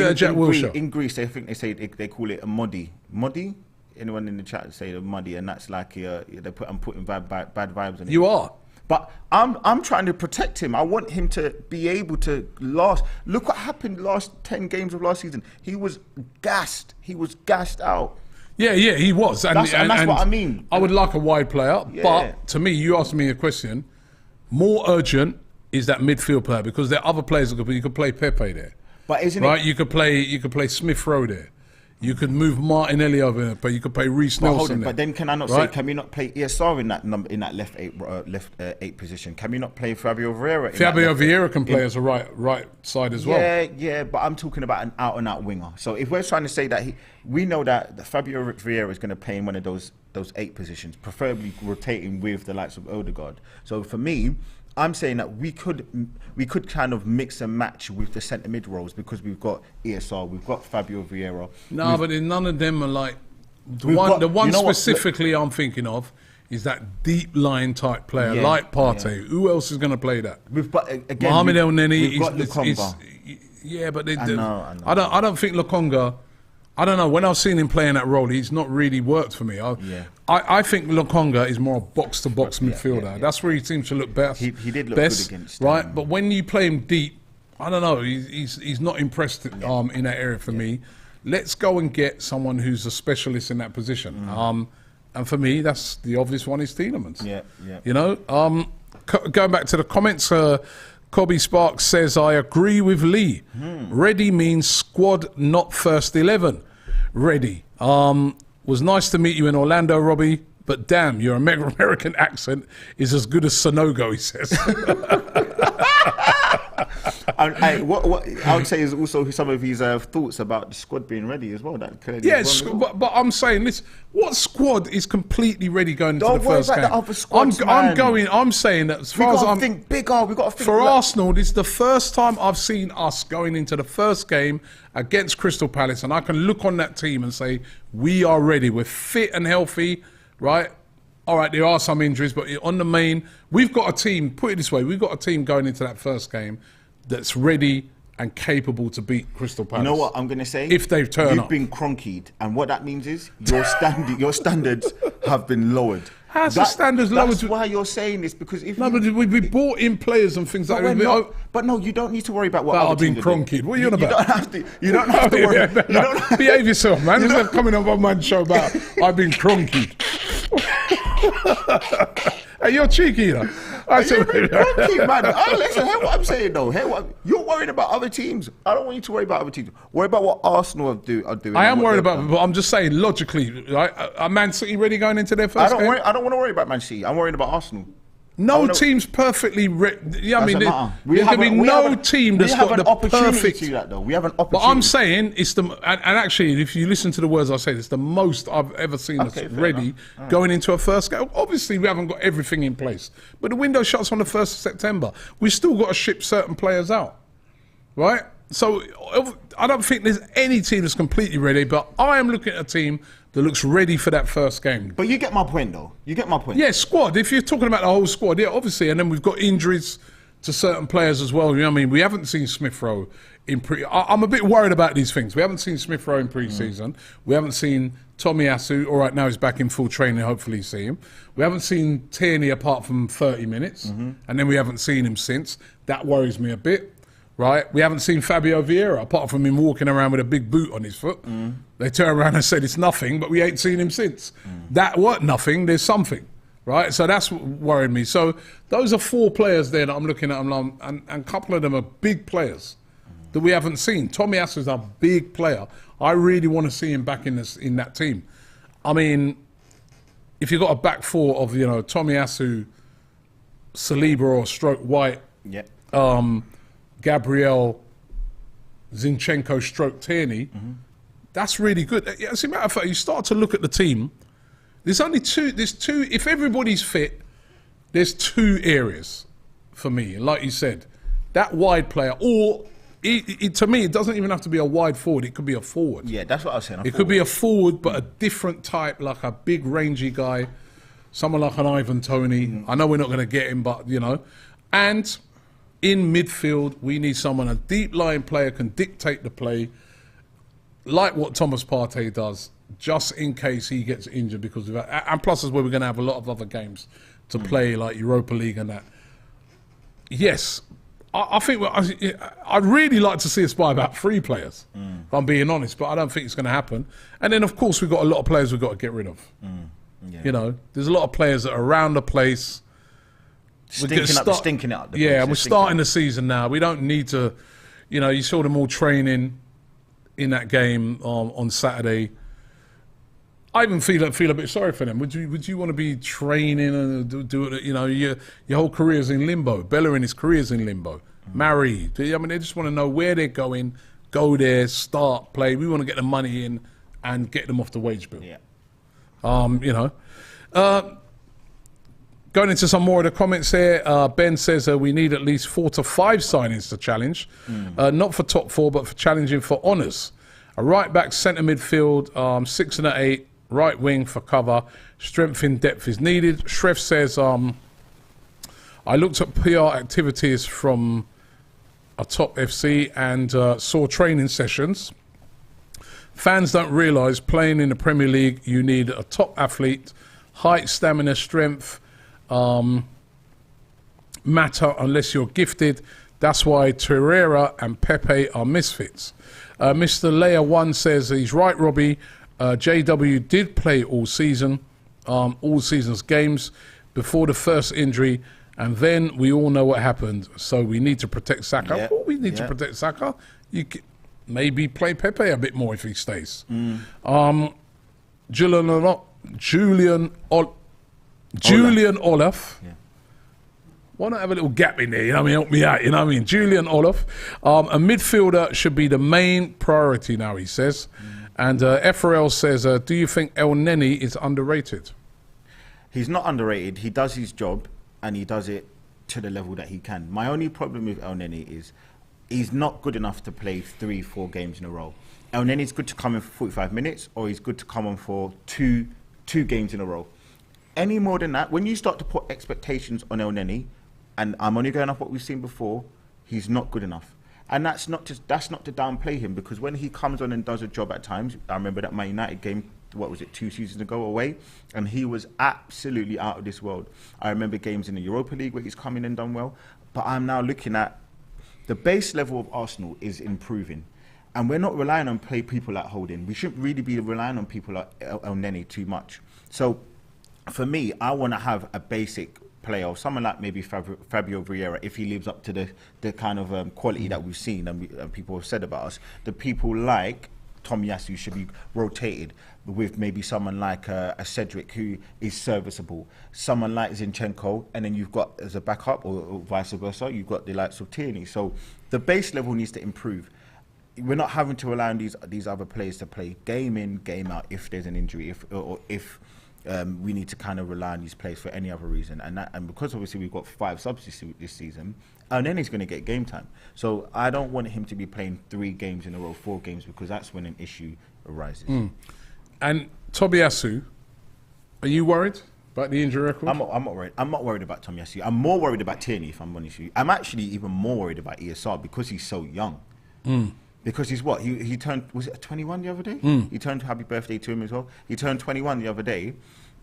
In Greece, I think they call it a muddy. Muddy. Anyone in the chat say the muddy, and that's like I'm putting bad vibes on him. You are, but I'm trying to protect him. I want him to be able to last. Look what happened last 10 games of last season. He was gassed. He was gassed out. Yeah, he was, and that's what I mean. I would like a wide player, but to me, you asked me a question. More urgent is that midfield player, because there are other players that you could play Pepe there, but isn't right? it? You could play Smith Rowe there. You could move Martinelli over there, but you could play Reece Nelson there. But then can I not say, can we not play ESR in that left eight position? Can we not play Fabio Vieira? Fabio Vieira can play as a right side as well. Yeah, but I'm talking about an out-and-out winger. So if we're trying to say that we know that Fabio Vieira is going to play in one of those 8 positions, preferably rotating with the likes of Odegaard. So for me, I'm saying that we could kind of mix and match with the centre mid roles, because we've got ESR, we've got Fabio Vieira. No, but none of them are like the one specifically I'm thinking of is that deep line type player like Partey. Yeah. Who else is going to play that? Mohamed El Neni. Yeah, but I don't think Lokonga. I don't know. When I've seen him playing that role, he's not really worked for me. I think Lokonga is more a box-to-box midfielder. Yeah. That's where he seems to look best. He did look best, good against. Right, but when you play him deep, I don't know. He's not impressed in that area for me. Let's go and get someone who's a specialist in that position. And for me, that's the obvious one is Tielemans. Yeah. You know, going back to the comments. Cobby Sparks says, I agree with Lee. Ready means squad, not first 11. Ready. Was nice to meet you in Orlando, Robbie, but damn, your American accent is as good as Sonogo, he says. What I would say is also some of his thoughts about the squad being ready as well. Yes, but I'm saying this: what squad is completely ready going into the first game? The other squads, I'm saying that as far as I'm think bigger. We got to think for Arsenal. This is the first time I've seen us going into the first game against Crystal Palace, and I can look on that team and say we are ready. We're fit and healthy, right? All right, there are some injuries, but on the main, we've got a team. Put it this way: we've got a team going into that first game that's ready and capable to beat Crystal Palace. You know what I'm going to say? If they've turned up. You've been cronkied, and what that means is your standards have been lowered. How's the standards lowered? That's why you're saying this, because if but we bought in players and things like that. But no, you don't need to worry about what other teams are doing. I've been cronkied. What are you on about? You don't have to worry. Behave yourself, man. Instead of coming on one man show about I've been cronkied. Hey, you're cheeky, you know. You've been cronky, man. Listen, hear what I'm saying, though. You're worried about other teams. I don't want you to worry about other teams. Worry about what Arsenal are doing. I am worried about, but I'm just saying, logically, right? Are Man City ready going into their first game? I don't want to worry about Man City. I'm worried about Arsenal. No team's perfectly ready. Yeah, I mean, there's going to be no team that's got the perfect. To that, though. We have an opportunity. But I'm saying it's and actually, if you listen to the words I say, it's the most I've ever seen us ready going into a first game. Obviously, we haven't got everything in place, but the window shuts on the 1st of September. We've still got to ship certain players out, right? So I don't think there's any team that's completely ready, but I am looking at a team that looks ready for that first game. But you get my point, though. You get my point. Yeah, squad. If you're talking about the whole squad, yeah, obviously. And then we've got injuries to certain players as well. You know what I mean? We haven't seen Smith Rowe in I'm a bit worried about these things. We haven't seen Smith Rowe in pre-season. We haven't seen Tomiyasu, all right, now he's back in full training. Hopefully you see him. We haven't seen Tierney apart from 30 minutes, and then we haven't seen him since. That worries me a bit, right? We haven't seen Fabio Vieira apart from him walking around with a big boot on his foot. They turn around and said it's nothing, but we ain't seen him since. That what nothing, there's something, right? So that's what worried me. So those are 4 players there that I'm looking at, and a couple of them are big players that we haven't seen. Tomiyasu's a big player. I really want to see him back in that team. I mean, if you've got a back 4 of, Tomiyasu, Saliba or stroke White, Gabriel, Zinchenko, stroke Tierney, that's really good. As a matter of fact, you start to look at the team, there's two, if everybody's fit, there's 2 areas for me. Like you said, that wide player, or to me, it doesn't even have to be a wide forward. It could be a forward. Yeah, that's what I was saying. It could be a forward, but a different type, like a big, rangy guy, someone like an Ivan Toney. I know we're not going to get him, but, And in midfield, we need someone, a deep-lying player can dictate the play, like what Thomas Partey does, just in case he gets injured because of that. And plus, as well, we're going to have a lot of other games to play, like Europa League and that. Yes, I think I'd really like to see us buy about 3 players, if I'm being honest, but I don't think it's going to happen. And then, of course, we've got a lot of players we've got to get rid of. There's a lot of players that are around the place. Stinking out. And we're starting the season now. We don't need to, you saw them all training in that game on Saturday. I even feel a bit sorry for them. Would you want to be training and do it? Your whole career's in limbo. Bellerin, his career's in limbo. Married. I mean, they just want to know where they're going. Go there, start, play. We want to get the money in and get them off the wage bill. Yeah. Going into some more of the comments here, Ben says we need at least 4 to 5 signings to challenge, not for top 4, but for challenging for honours. A right back, centre midfield, 6 and 8. Right wing for cover. Strength in depth is needed. Shref says, I looked at PR activities from a top FC and saw training sessions. Fans don't realise playing in the Premier League, you need a top athlete. Height, stamina, strength matter unless you're gifted. That's why Torreira and Pepe are misfits. Mr. Leia 1 says, he's right, Robbie. JW did play all season's games before the first injury, and then we all know what happened. So we need to protect Saka. Yeah. Well, we need to protect Saka. Maybe play Pepe a bit more if he stays. Julian Olaf. Yeah. Why not have a little gap in there? Help me out. Julian Olaf. A midfielder should be the main priority now, he says. And FRL says, do you think El Neni is underrated? He's not underrated. He does his job, and he does it to the level that he can. My only problem with El Neni is he's not good enough to play 3-4 games in a row. El Neni's good to come in for 45 minutes, or he's good to come on for two games in a row. Any more than that, when you start to put expectations on El Neni, and I'm only going off what we've seen before, he's not good enough. And that's not to downplay him, because when he comes on and does a job at times, I remember that Man United game, 2 seasons ago away, and he was absolutely out of this world. I remember games in the Europa League where he's come in and done well, but I'm now looking at the base level of Arsenal is improving, and we're not relying on people like Holding. We shouldn't really be relying on people like El Neni too much. So for me, I want to have a basic player, or someone like maybe Fabio Vieira, if he lives up to the kind of quality that we've seen and people have said about us. The people like Tomiyasu should be rotated with maybe someone like a Cedric who is serviceable, someone like Zinchenko, and then you've got as a backup, or vice versa, you've got the likes of Tierney. So the base level needs to improve. We're not having to rely on these other players to play game in, game out if there's an injury, if we need to kind of rely on these players for any other reason, and because obviously we've got 5 subs this season, and then he's going to get game time. So I don't want him to be playing 3 games in a row, 4 games, because that's when an issue arises. And Tomiyasu, are you worried about the injury record? I'm not worried. I'm not worried about Tomiyasu. I'm more worried about Tierney, if I'm honest with you. I'm actually even more worried about ESR because he's so young. Because he's what? He turned, was it 21 the other day? He turned happy birthday to him as well. He turned 21 the other day.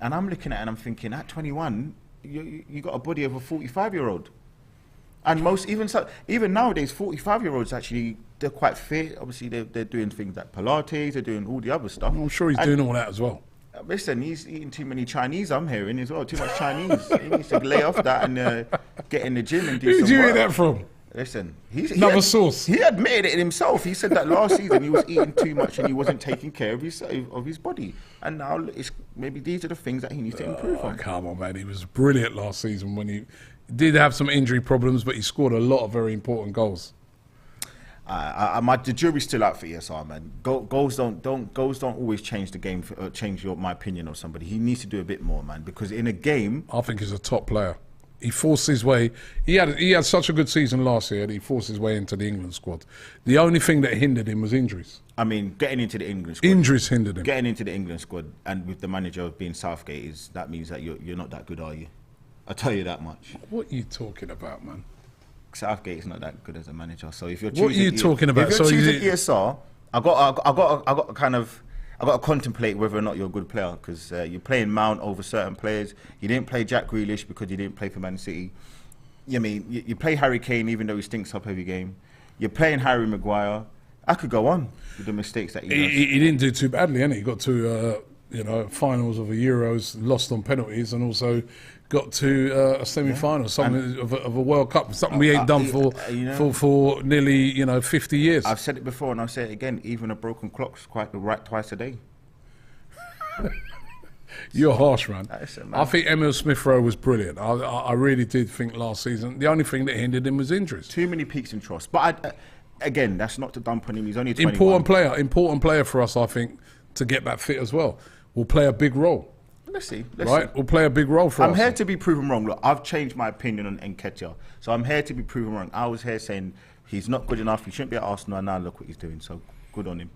And I'm looking at it and I'm thinking, at 21, you got a body of a 45-year-old. And even nowadays, 45-year-olds actually, they're quite fit. Obviously, they're doing things like Pilates, they're doing all the other stuff. I'm sure he's doing all that as well. Listen, he's eating too many Chinese, I'm hearing as well. Too much Chinese. He needs to lay off that and get in the gym and do some work. Who did you hear that from? Listen, another source. He admitted it himself. He said that last season he was eating too much and he wasn't taking care of his body. And now maybe these are the things that he needs to improve on. Come on, man. He was brilliant last season when he did have some injury problems, but he scored a lot of very important goals. The jury's still out for ESR, man. Goals don't always change the game, my opinion of somebody. He needs to do a bit more, man, because in a game, I think he's a top player. He forced his way. He had such a good season last year that he forced his way into the England squad. The only thing that hindered him was injuries. I mean, getting into the England squad. Injuries hindered him. Getting into the England squad, and with the manager being Southgate, that means that you're not that good, are you? I'll tell you that much. What are you talking about, man? Southgate is not that good as a manager. So if you're choosing, what are you talking about? If you're choosing ESR, I got to contemplate whether or not you're a good player, because you're playing Mount over certain players. You didn't play Jack Grealish because you didn't play for Man City. You play Harry Kane even though he stinks up every game. You're playing Harry Maguire. I could go on with the mistakes that he does. He didn't do too badly, and he got to finals of the Euros, lost on penalties, and also got to a semi-final, something of a World Cup, something we ain't done for nearly 50 years. I've said it before and I'll say it again. Even a broken clock's quite right twice a day. You're harsh, man. Man. I think Emile Smith-Rowe was brilliant. I really did think last season the only thing that hindered him was injuries. Too many peaks and troughs. But again, that's not to dump on him. He's only 21. Important player for us, I think, to get back fit as well. Will play a big role. Let's see. Will play a big role for us. I'm here to be proven wrong. Look, I've changed my opinion on Nketiah. So I'm here to be proven wrong. I was here saying he's not good enough. He shouldn't be at Arsenal. And now look what he's doing. So good on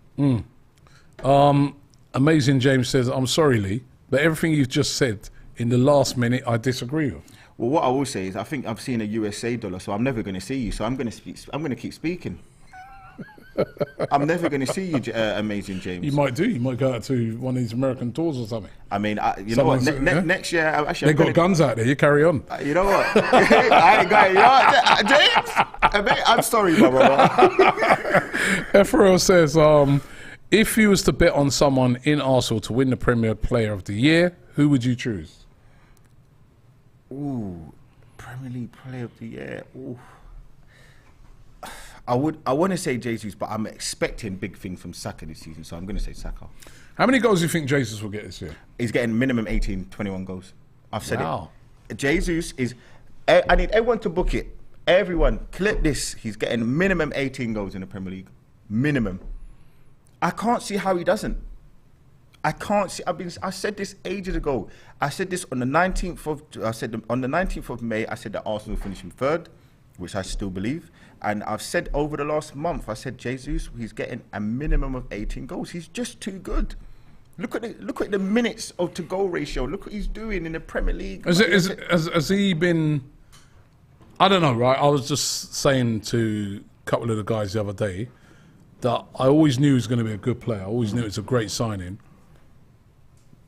him. Amazing James says, I'm sorry, Lee, but everything you've just said in the last minute, I disagree with. Well, what I will say is I think I've seen a USA dollar, so I'm never going to see you. So I'm going to keep speaking. I'm never going to see you, Amazing James. You might do. You might go out to one of these American tours or something. I mean, you know what? Next year, actually, they've got guns out there. You carry on. You know what? I ain't got. You know what, James? I'm sorry, my brother. FRL says, if you was to bet on someone in Arsenal to win the Premier Player of the Year, who would you choose? Ooh, Premier League Player of the Year. Ooh. I want to say Jesus, but I'm expecting big things from Saka this season, so I'm going to say Saka. How many goals do you think Jesus will get this year? He's getting minimum 18, 21 goals. I've said it. Jesus is... I need everyone to book it. Everyone, clip this. He's getting minimum 18 goals in the Premier League. Minimum. I can't see how he doesn't. I can't see... I said this ages ago. I said this on the 19th of May, I said that Arsenal will finish in third, which I still believe. And I've said over the last month, I said, Jesus, he's getting a minimum of 18 goals. He's just too good. Look at the minutes to goal ratio. Look what he's doing in the Premier League. Has he been... I don't know, right? I was just saying to a couple of the guys the other day that I always knew he was going to be a good player. I always knew it was a great signing.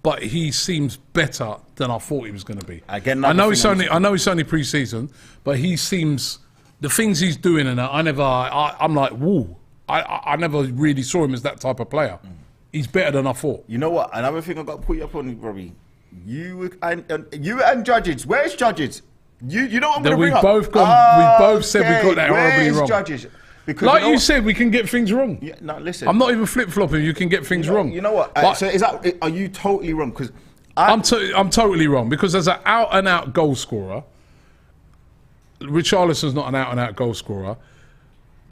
But he seems better than I thought he was going to be. Again, I know it's only pre-season, but he seems... The things he's doing, and I'm like, woo. I never really saw him as that type of player. He's better than I thought. You know what? Another thing I've got to put you up on, Robbie. You and Judges. Where's Judges? You know what I'm going to bring up? We both said we got that horribly wrong. Where's Judges? Because like you said, we can get things wrong. Yeah, no, listen. I'm not even flip-flopping. You can get things wrong. You know what? So are you totally wrong? Because I'm totally wrong. Because as an out-and-out goal scorer, Richarlison's not an out-and-out goal scorer.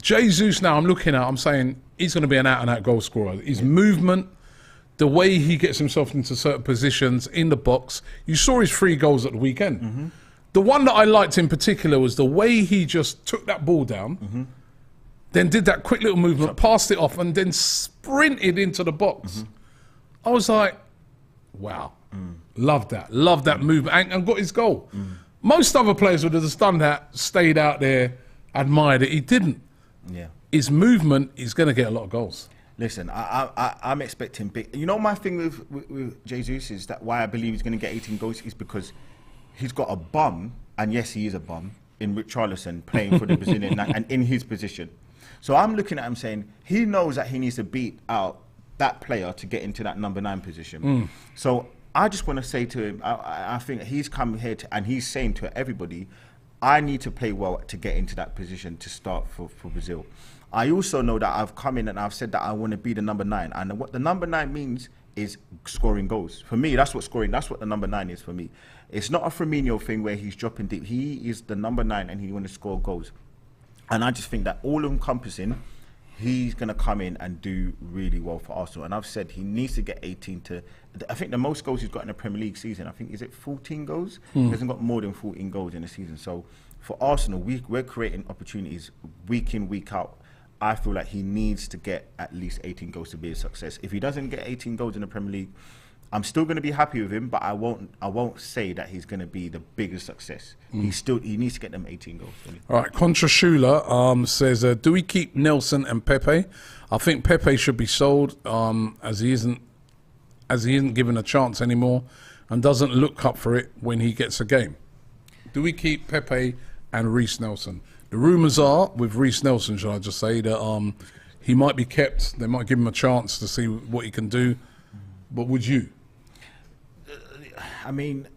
Jesus now, I'm saying he's going to be an out-and-out goal scorer. His movement, the way he gets himself into certain positions in the box. You saw his 3 goals at the weekend. Mm-hmm. The one that I liked in particular was the way he just took that ball down, then did that quick little movement, passed it off, and then sprinted into the box. I was like, wow. Love that. Love that movement. And got his goal. Most other players would have just done that, stayed out there, admired it. He didn't. Yeah. his movement is going to get a lot of goals. Listen, I'm expecting big. You know, my thing with Jesus is that why I believe he's going to get 18 goals is because he's got a bum, and yes, he is a bum, in Richarlison playing for the Brazilian and in his position. So I'm looking at him saying he knows that he needs to beat out that player to get into that number 9 position. So I just want to say to him, I think he's come here and he's saying to everybody, I need to play well to get into that position to start for Brazil. I also know that I've come in and I've said that I want to be the number 9. And what the number 9 means is scoring goals. For me, that's what the number 9 is for me. It's not a Firmino thing where he's dropping deep. He is the number 9 and he wants to score goals. And I just think that all encompassing, he's going to come in and do really well for Arsenal. And I've said he needs to get 18 to... I think the most goals he's got in the Premier League season, I think, is it 14 goals? He hasn't got more than 14 goals in the season. So for Arsenal, we're creating opportunities week in, week out. I feel like he needs to get at least 18 goals to be a success. If he doesn't get 18 goals in the Premier League, I'm still going to be happy with him, but I won't say that he's going to be the biggest success. He needs to get them 18 goals. All right, Contra Shula says, do we keep Nelson and Pepe? I think Pepe should be sold as he isn't given a chance anymore and doesn't look up for it when he gets a game. Do we keep Pepe and Reece Nelson? The rumours are, with Reece Nelson, shall I just say, that he might be kept. They might give him a chance to see what he can do. But would you? I mean,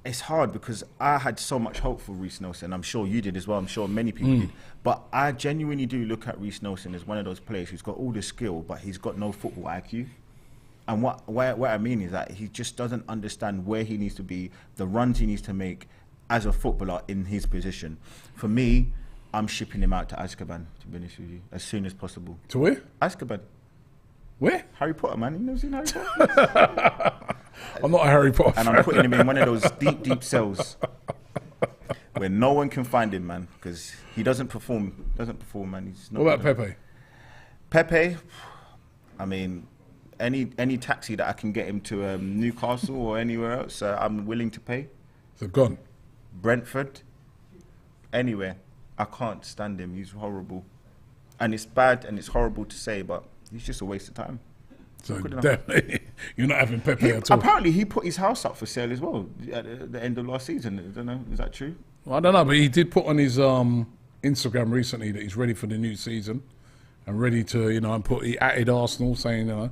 it's hard because I had so much hope for Reece Nelson. I'm sure you did as well. I'm sure many people did. But I genuinely do look at Reece Nelson as one of those players who's got all the skill, but he's got no football IQ. And what I mean is that he just doesn't understand where he needs to be, the runs he needs to make as a footballer in his position. For me, I'm shipping him out to Azkaban, to be honest with you, as soon as possible. To where? Azkaban. Where? Harry Potter, man. You never seen Harry Potter? I'm not a Harry Potter fan. And I'm putting him in one of those deep cells where no one can find him, man, because he doesn't perform, man. He's not. What about Pepe? Pepe, I mean, any taxi that I can get him to Newcastle or anywhere else, I'm willing to pay. So gone. Brentford, anywhere. I can't stand him. He's horrible. And it's bad and it's horrible to say, but he's just a waste of time. So definitely, you're not having Pepe at all. Apparently, he put his house up for sale as well at the end of last season. I don't know. Is that true? Well, I don't know, but he did put on his Instagram recently that he's ready for the new season and ready to, and he added Arsenal saying,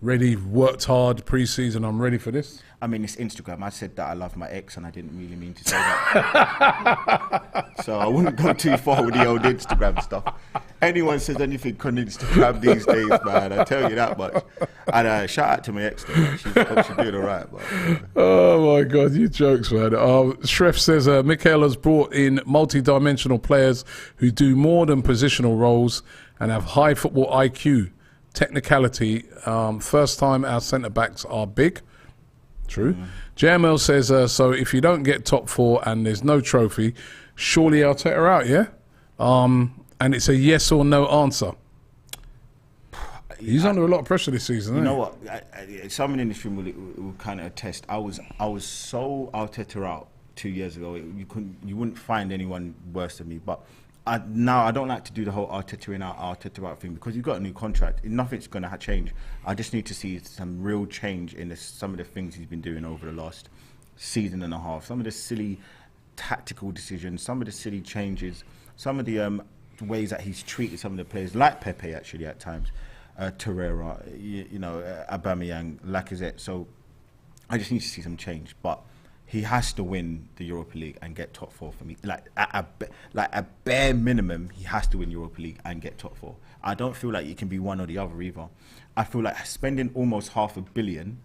ready, worked hard pre-season, I'm ready for this. I mean, it's Instagram. I said that I love my ex and I didn't really mean to say that. So I wouldn't go too far with the old Instagram stuff. Anyone says anything on Instagram these days, man, I tell you that much. And shout out to my ex, though. She's doing all right. But, Oh, my God, you jokes, man. Shref says, Mikel has brought in multi-dimensional players who do more than positional roles and have high football IQ. Technicality, first time our centre-backs are big. True. JML says, so if you don't get top 4 and there's no trophy, surely Arteta out, yeah? And it's a yes or no answer. He's under a lot of pressure this season, You isn't know what? Someone in this room will kind of attest. I was so Arteta out 2 years ago. You wouldn't find anyone worse than me. But now I don't like to do the whole Arteta out thing because you've got a new contract. Nothing's going to change. I just need to see some real change in some of the things he's been doing over the last season and a half. Some of the silly tactical decisions, some of the silly changes, some of the ways that he's treated some of the players, like Pepe actually at times, Torreira, Aubameyang, Lacazette. So I just need to see some change. But he has to win the Europa League and get top 4 for me. Like a bare minimum, he has to win Europa League and get top 4. I don't feel like it can be one or the other either. I feel like spending almost $500 million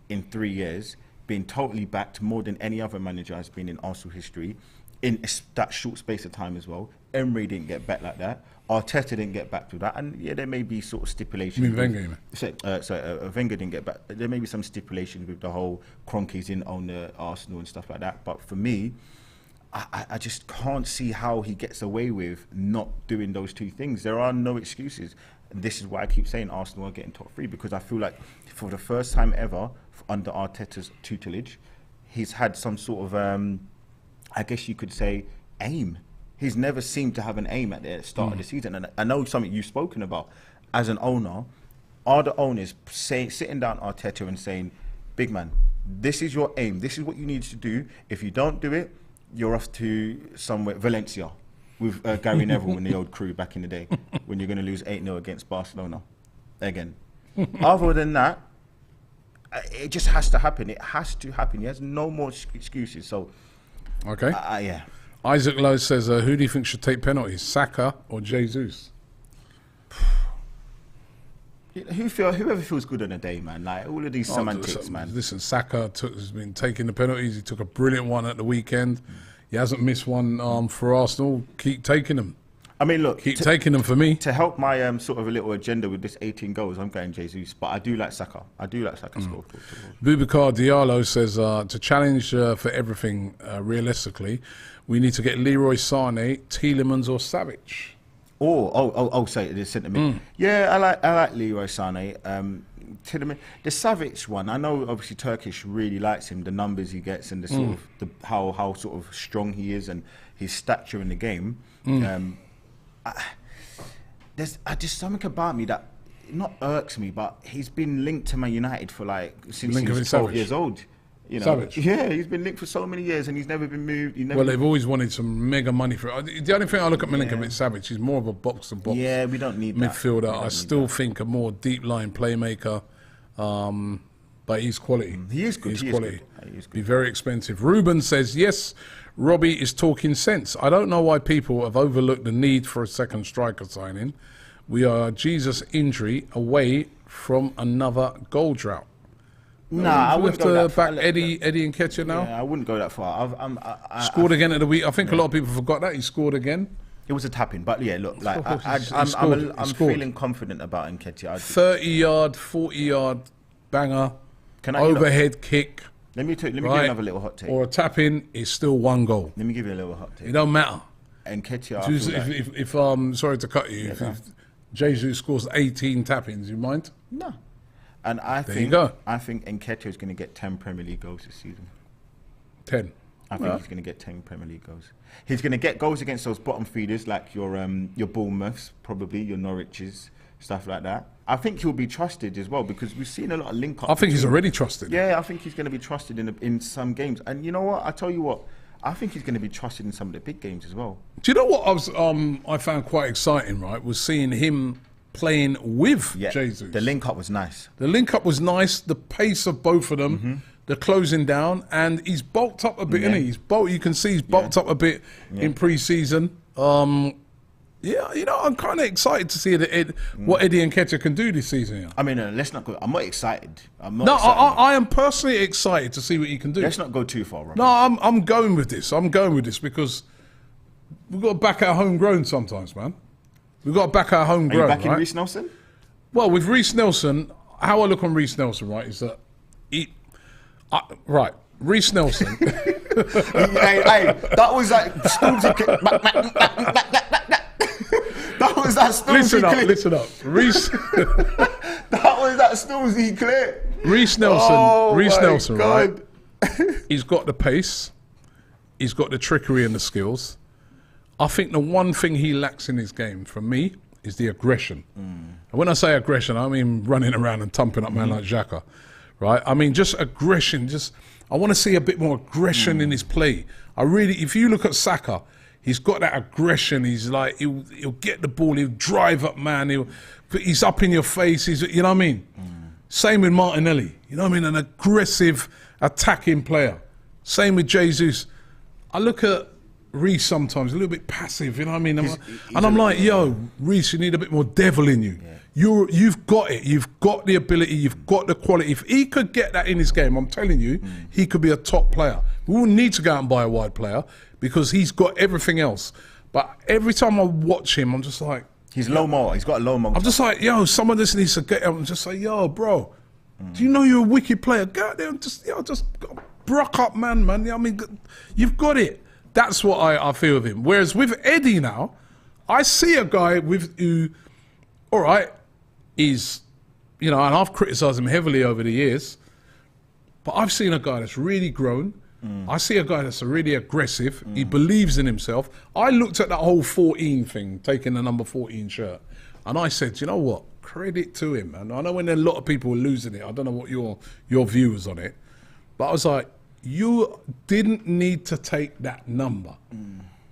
in 3 years, being totally backed more than any other manager has been in Arsenal history, in that short space of time as well. Emery didn't get back like that. Arteta didn't get back to that. And yeah, there may be sort of stipulations. You mean Wenger? Wenger didn't get back. There may be some stipulations with the whole Kroenke's in on the Arsenal and stuff like that. But for me, I just can't see how he gets away with not doing those two things. There are no excuses. And this is why I keep saying Arsenal are getting top 3, because I feel like for the first time ever under Arteta's tutelage, he's had some sort of, I guess you could say, aim. He's never seemed to have an aim at the start of the season. And I know something you've spoken about as an owner. Are the owners sitting down Arteta and saying, big man, this is your aim. This is what you need to do. If you don't do it, you're off to somewhere, Valencia, with Gary Neville and the old crew back in the day, when you're going to lose 8-0 against Barcelona again. Other than that, it just has to happen. It has to happen. He has no more excuses. So, okay. Yeah. Isaac Lowe says, who do you think should take penalties, Saka or Jesus? Whoever feels good on a day, man. Like all of these semantics, man. Listen, Saka has been taking the penalties. He took a brilliant one at the weekend. He hasn't missed one for Arsenal. Keep taking them. I mean, look. Keep taking them for me. To help my sort of a little agenda with this 18 goals, I'm going Jesus. But I do like Saka. I do like Saka's goal. Boubacar Diallo says, to challenge for everything realistically, we need to get Leroy Sané, Tielemans or Savic. Say the centre mid. Yeah, I like Leroy Sané. The Savic one, I know obviously Turkish really likes him, the numbers he gets and the sort of how sort of strong he is and his stature in the game. There's just something about me that not irks me, but he's been linked to Man United for since he was 12 years old. You know, Savage. Yeah, he's been linked for so many years and he's never been moved. Well, they've always wanted some mega money for it. The only thing I look at Milinkovic Savic, he's more of a box-to-box we don't need midfielder. That. I still think a more deep-line playmaker, but he's quality. He is good. He's quality. Be very expensive. Ruben says, yes, Robbie is talking sense. I don't know why people have overlooked the need for a second striker signing. We are Jesus injury away from another goal drought. I wouldn't go that far. Back Eddie Nketiah now? Yeah, I wouldn't go that far. Scored again at the week. I think a lot of people forgot that. He scored again. It was a tap-in, but yeah, look, I'm feeling confident about Nketiah. 30-yard, 40-yard banger, overhead kick. Let me give you another little hot take. Or a tap-in is still one goal. Let me give you a little hot take. It don't matter. Nketiah. If sorry to cut you, if Jesus scores 18 tap-ins, you mind? No. And I think Nketiah is going to get 10 Premier League goals this season. 10. I think he's going to get 10 Premier League goals. He's going to get goals against those bottom feeders like your Bournemouths, probably your Norwiches, stuff like that. I think he'll be trusted as well because we've seen a lot of link-up. I think he's already trusted. Yeah, I think he's going to be trusted in some games. And you know what? I tell you what, I think he's going to be trusted in some of the big games as well. Do you know what I found quite exciting, right, was seeing him playing with Jesus. The link-up was nice. The link-up was nice. The pace of both of them, the closing down, and he's bulked up a bit, isn't he? You can see he's bulked up a bit in pre-season. I'm kind of excited to see what Eddie Nketiah can do this season. Yeah. I mean, let's not go. I'm not excited. I am personally excited to see what he can do. Let's not go too far, Robbie. No, I'm going with this. I'm going with this because we've got to back our homegrown sometimes, man. We've got to back our homegrown. Are you backing Reece Nelson? Well, with Reece Nelson, how I look on Reece Nelson, right, is that Reece Nelson. hey, that was like Stormzy. That was that Stormzy clip. Listen up. Reece. That was that Stormzy clip. Reece Nelson. Reece Nelson, God. right? He's got the pace. He's got the trickery and the skills. I think the one thing he lacks in his game, for me, is the aggression. And when I say aggression, I mean running around and thumping up man like Saka, right? I mean just aggression. I want to see a bit more aggression in his play. If you look at Saka, he's got that aggression. He's like, he'll get the ball, he'll drive up, man. He's up in your face. You know what I mean? Same with Martinelli. You know what I mean? An aggressive, attacking player. Same with Jesus. I look at Reece sometimes a little bit passive, you know what I mean? I'm like, yo, Reece, you need a bit more devil in you. Yeah. You've got it. You've got the ability. You've got the quality. If he could get that in his game, I'm telling you, he could be a top player. We wouldn't need to go out and buy a wide player because he's got everything else. But every time I watch him, I'm just like, he's low mo. He's got a low mo. I'm just like, yo, someone just needs to get out and just say, yo, bro, do you know you're a wicked player? Go out there and just brock up, man. I mean, you've got it. That's what I feel of him. Whereas with Eddie now, I see a guy who, all right, is, and I've criticised him heavily over the years, but I've seen a guy that's really grown, I see a guy that's really aggressive. He believes in himself. I looked at that whole 14 thing, taking the number 14 shirt, and I said, you know what? Credit to him. And I know when a lot of people were losing it, I don't know what your view was on it, but I was like, you didn't need to take that number.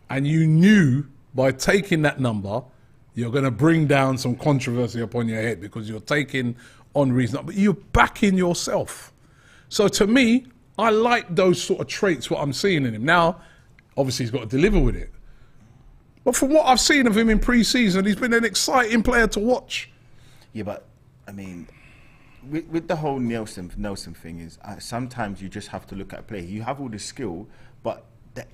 And you knew by taking that number, you're going to bring down some controversy upon your head because you're taking on reason, but you're backing yourself. So to me, I like those sort of traits, what I'm seeing in him. Now, obviously he's got to deliver with it. But from what I've seen of him in pre-season, he's been an exciting player to watch. Yeah, but, I mean, with the whole Nelson thing is, sometimes you just have to look at a play. You have all the skill, but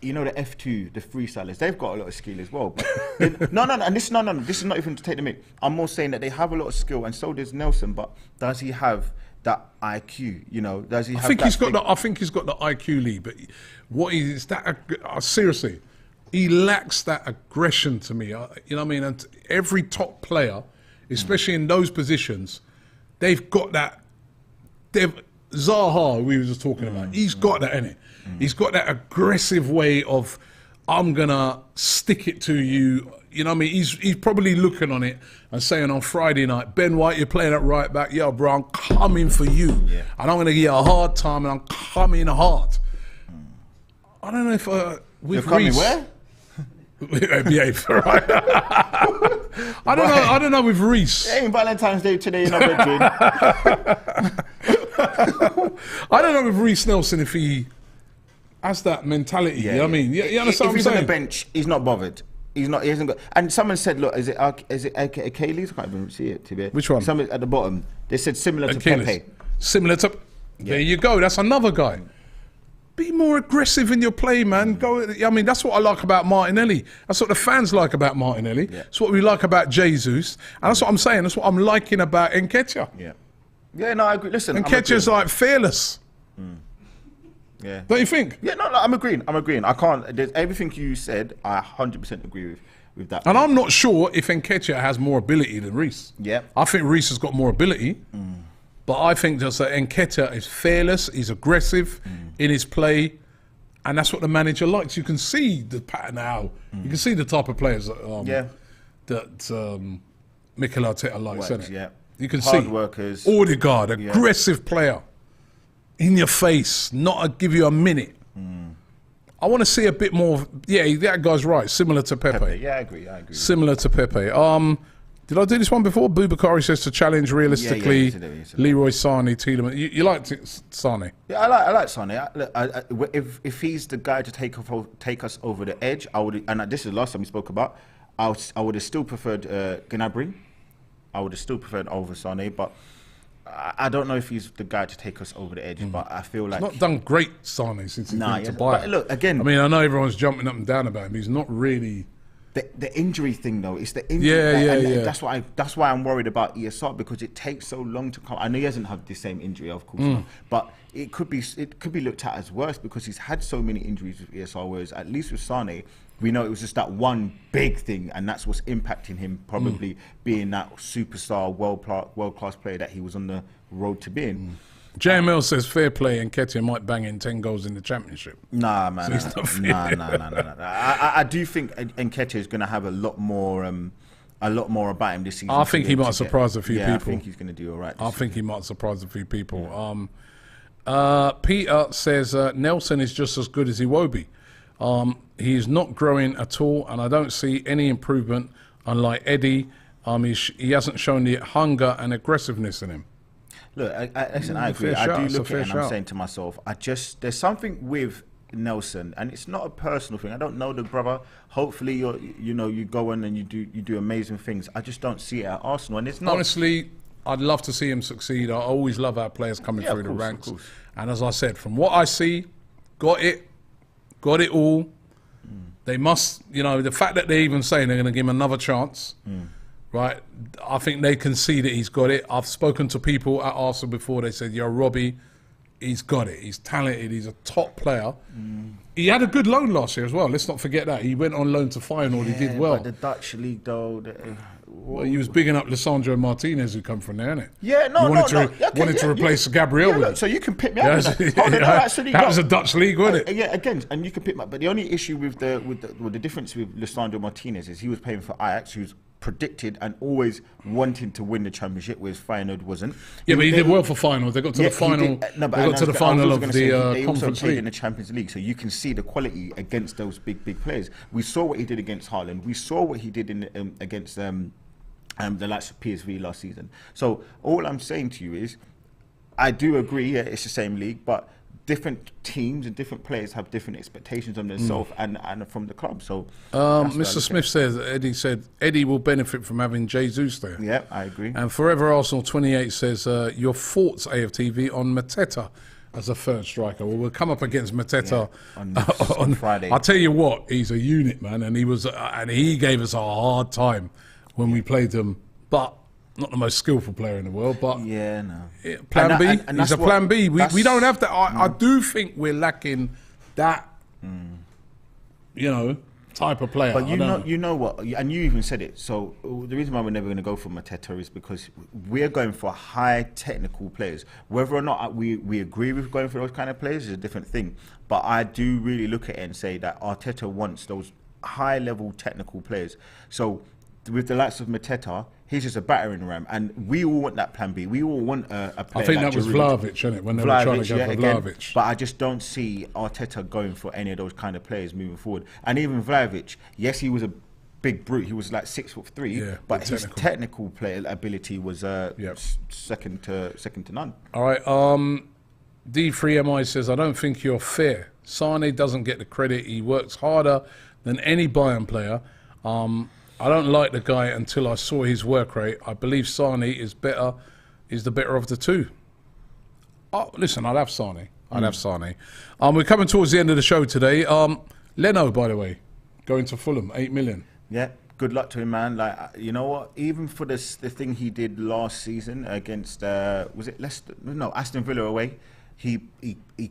you know the F2, the freestylers, they've got a lot of skill as well. But no, and this is not even to take the mic. I'm more saying that they have a lot of skill, and so does Nelson. But does he have that IQ? You know, does he have? I think he's got the IQ lead, but what is that? Seriously, he lacks that aggression to me. You know what I mean? And every top player, especially in those positions, they've got that. Zaha, we were just talking about, he's got that in it. He's got that aggressive way of, I'm going to stick it to you. You know what I mean? He's probably looking on it and saying on Friday night, Ben White, you're playing at right back. Yo, bro, I'm coming for you. Yeah. And I'm going to give you a hard time, and I'm coming hard. I don't know if with Reece... You're coming where? Behave, right? I don't know with Reece. It ain't Valentine's Day today, you know, bedroom. I don't know with Reece Nelson if he has that mentality. You know what I mean? You understand what I'm saying? If he's on the bench, he's not bothered. He hasn't got. And someone said, look, is it Achilles? I can't even see it. To be Which one? Someone at the bottom. They said similar to Pepe. Similar to. Yeah. There you go. That's another guy. Be more aggressive in your play, man. Go. I mean, that's what I like about Martinelli. That's what the fans like about Martinelli. Yeah. That's what we like about Jesus. And that's what I'm saying. That's what I'm liking about Nketiah. Yeah. Yeah, no, I agree. Listen, Nketiah's like fearless. Yeah. Don't you think? Yeah, no, I'm agreeing. I can't. There's everything you said. I 100% agree with that. And I'm not sure if Nketiah has more ability than Reece. Yeah. I think Reece has got more ability. But I think just that Nketiah is fearless. He's aggressive in his play, and that's what the manager likes. You can see the pattern now. You can see the type of players that Mikel Arteta likes, isn't it? Yeah. You can Hard see workers. Odegaard, aggressive player, in your face, not give you a minute. I want to see a bit more. Yeah, that guy's right. Similar to Pepe. Yeah, I agree. Similar to Pepe. Did I do this one before? Boubacar says to challenge realistically. Leroy Sané, Tielemans. You liked Sané? Yeah, I like Sané. If he's the guy to take us over the edge, I would. And this is the last time we spoke about. I would have still preferred Gnabry. I would have still preferred over Sané, but I don't know if he's the guy to take us over the edge. But I feel like he's not done great, Sané, since he's been to Bayern. But look, again, I mean, I know everyone's jumping up and down about him. He's not really. The injury thing though, it's the injury. Yeah. That's why I'm worried about ESR, because it takes so long to come. I know he hasn't had the same injury, of course, but it could be looked at as worse because he's had so many injuries with ESR. Whereas at least with Sané, we know it was just that one big thing, and that's what's impacting him, probably being that superstar, world class player that he was on the road to being. JML says fair play, and Nketiah might bang in 10 goals in the championship. Nah, man. Nah. I do think Nketiah is going to have a lot more about him this season. I think he might surprise a few people. I think he's going to do all right. I think he might surprise a few people. Peter says Nelson is just as good as Iwobi. He's not growing at all, and I don't see any improvement. Unlike Eddie, he hasn't shown the hunger and aggressiveness in him. Look, listen, I agree. I do look at it and I'm saying to myself, there's something with Nelson, and it's not a personal thing. I don't know the brother. Hopefully, you go in and you do amazing things. I just don't see it at Arsenal, and it's not. Honestly, I'd love to see him succeed. I always love our players coming through the ranks. And as I said, from what I see, got it all. They must, the fact that they're even saying they're going to give him another chance. Right, I think they can see that he's got it. I've spoken to people at Arsenal before. They said, Robbie, he's got it. He's talented. He's a top player. He had a good loan last year as well. Let's not forget that. He went on loan to Feyenoord. He did well. But the Dutch league, though, Well, he was bigging up Lisandro Martinez, who come from there, innit? Yeah, no, you wanted no, to, no. Okay, wanted to replace Gabriel with it. So you can pick me up. That was a Dutch league, wasn't it? Yeah, again, and you can pick me up. But the only issue with the difference with Lisandro Martinez is he was playing for Ajax, who's predicted and always wanting to win the championship, whereas Feyenoord wasn't. Yeah, but he did well for Feyenoord. They got to the final. They got to the final of the Conference League in the Champions League, so you can see the quality against those big players. We saw what he did against Haaland. We saw what he did against the likes of PSV last season. So all I'm saying to you is, I do agree. Yeah, it's the same league, but different teams and different players have different expectations on themselves and from the club. So, Mr. Smith says, Eddie will benefit from having Jesus there. Yeah, I agree. And Forever Arsenal 28 says, your thoughts, AFTV, on Mateta as a third striker. Well, we'll come up against Mateta on Friday. I'll tell you what, he's a unit, man, and he gave us a hard time when we played him, but not the most skillful player in the world, but yeah, no. Plan B. He's a plan B. We don't have that. I do think we're lacking that, type of player. But you know what, and you even said it. So the reason why we're never going to go for Mateta is because we're going for high technical players. Whether or not we agree with going for those kind of players is a different thing. But I do really look at it and say that Arteta wants those high level technical players. So with the likes of Mateta, he's just a battering ram, and we all want that plan B. We all want a player. I think that was Vlahovic, wasn't it, when they were trying to go for Vlahovic. But I just don't see Arteta going for any of those kind of players moving forward. And even Vlahovic, yes, he was a big brute. He was like 6'3", but his technical player ability was second to none. All right. D3MI says, I don't think you're fair. Sane doesn't get the credit. He works harder than any Bayern player. I don't like the guy until I saw his work rate. I believe Sane is the better of the two. Oh, listen, I'd have Sane. We're coming towards the end of the show today. Leno, by the way, going to Fulham, 8 million. Yeah, good luck to him, man. Like, you know what? Even for the thing he did last season against was it Leicester? No, Aston Villa away. He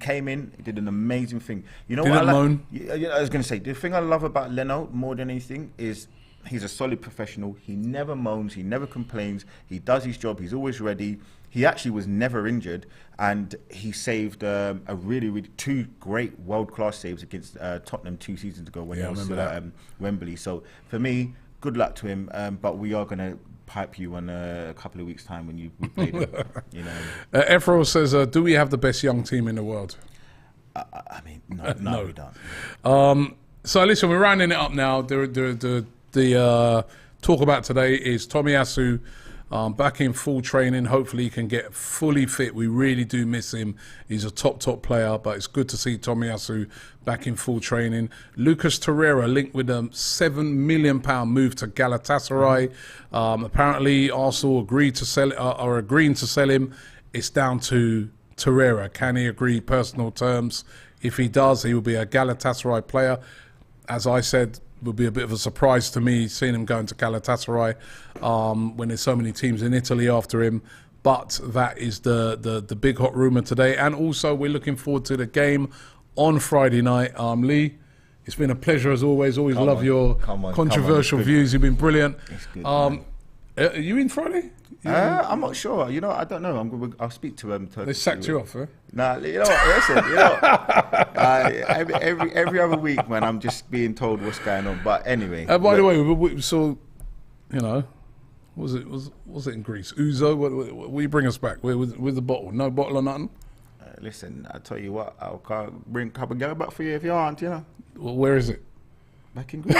came in, he did an amazing thing. You know what? I was going to say, the thing I love about Leno more than anything is he's a solid professional. He never moans. He never complains. He does his job. He's always ready. He actually was never injured, and he saved a really two great world-class saves against Tottenham 2 seasons ago when he was still at Wembley. So for me, good luck to him. But we are going to pipe you on a couple of weeks' time when we play them. Efro says, do we have the best young team in the world? I mean, no, we don't. So listen, we're rounding it up now. The talk about today is Tomiyasu back in full training. Hopefully he can get fully fit. We really do miss him. He's a top player, but it's good to see Tomiyasu back in full training. Lucas Torreira linked with a £7 million move to Galatasaray. Apparently Arsenal are agreeing to sell him. It's down to Torreira. Can he agree personal terms? If he does, he will be a Galatasaray player. As I said, will be a bit of a surprise to me seeing him going to Galatasaray when there's so many teams in Italy after him. But that is the big hot rumour today. And also we're looking forward to the game on Friday night. Lee, it's been a pleasure as always. Always love your controversial views. You've been brilliant. It's good, are you in Friday? I'm not sure. I don't know. I'll speak to them. They sacked you off, eh? Nah, you know what? Listen, every other week, man, I'm just being told what's going on. But anyway. By the way, so was it in Greece? Ouzo? What will you bring us back? With the bottle? No bottle or nothing? Listen, I tell you what, I'll bring a cup and go back for you if you aren't. Well, where is it? Back in Greece.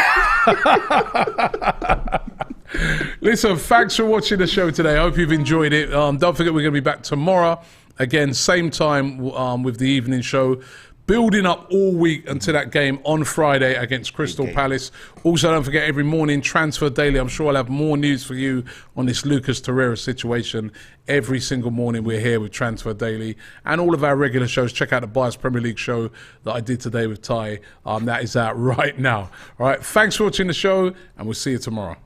Listen, thanks for watching the show today. I hope you've enjoyed it. Don't forget we're going to be back tomorrow. Again, same time with the evening show. Building up all week until that game on Friday against Crystal Palace. Also, don't forget every morning, Transfer Daily. I'm sure I'll have more news for you on this Lucas Torreira situation. Every single morning we're here with Transfer Daily. And all of our regular shows. Check out the Bias Premier League show that I did today with Ty. That is out right now. All right, thanks for watching the show, and we'll see you tomorrow.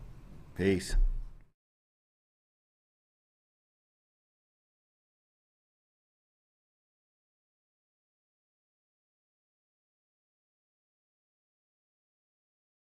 Peace.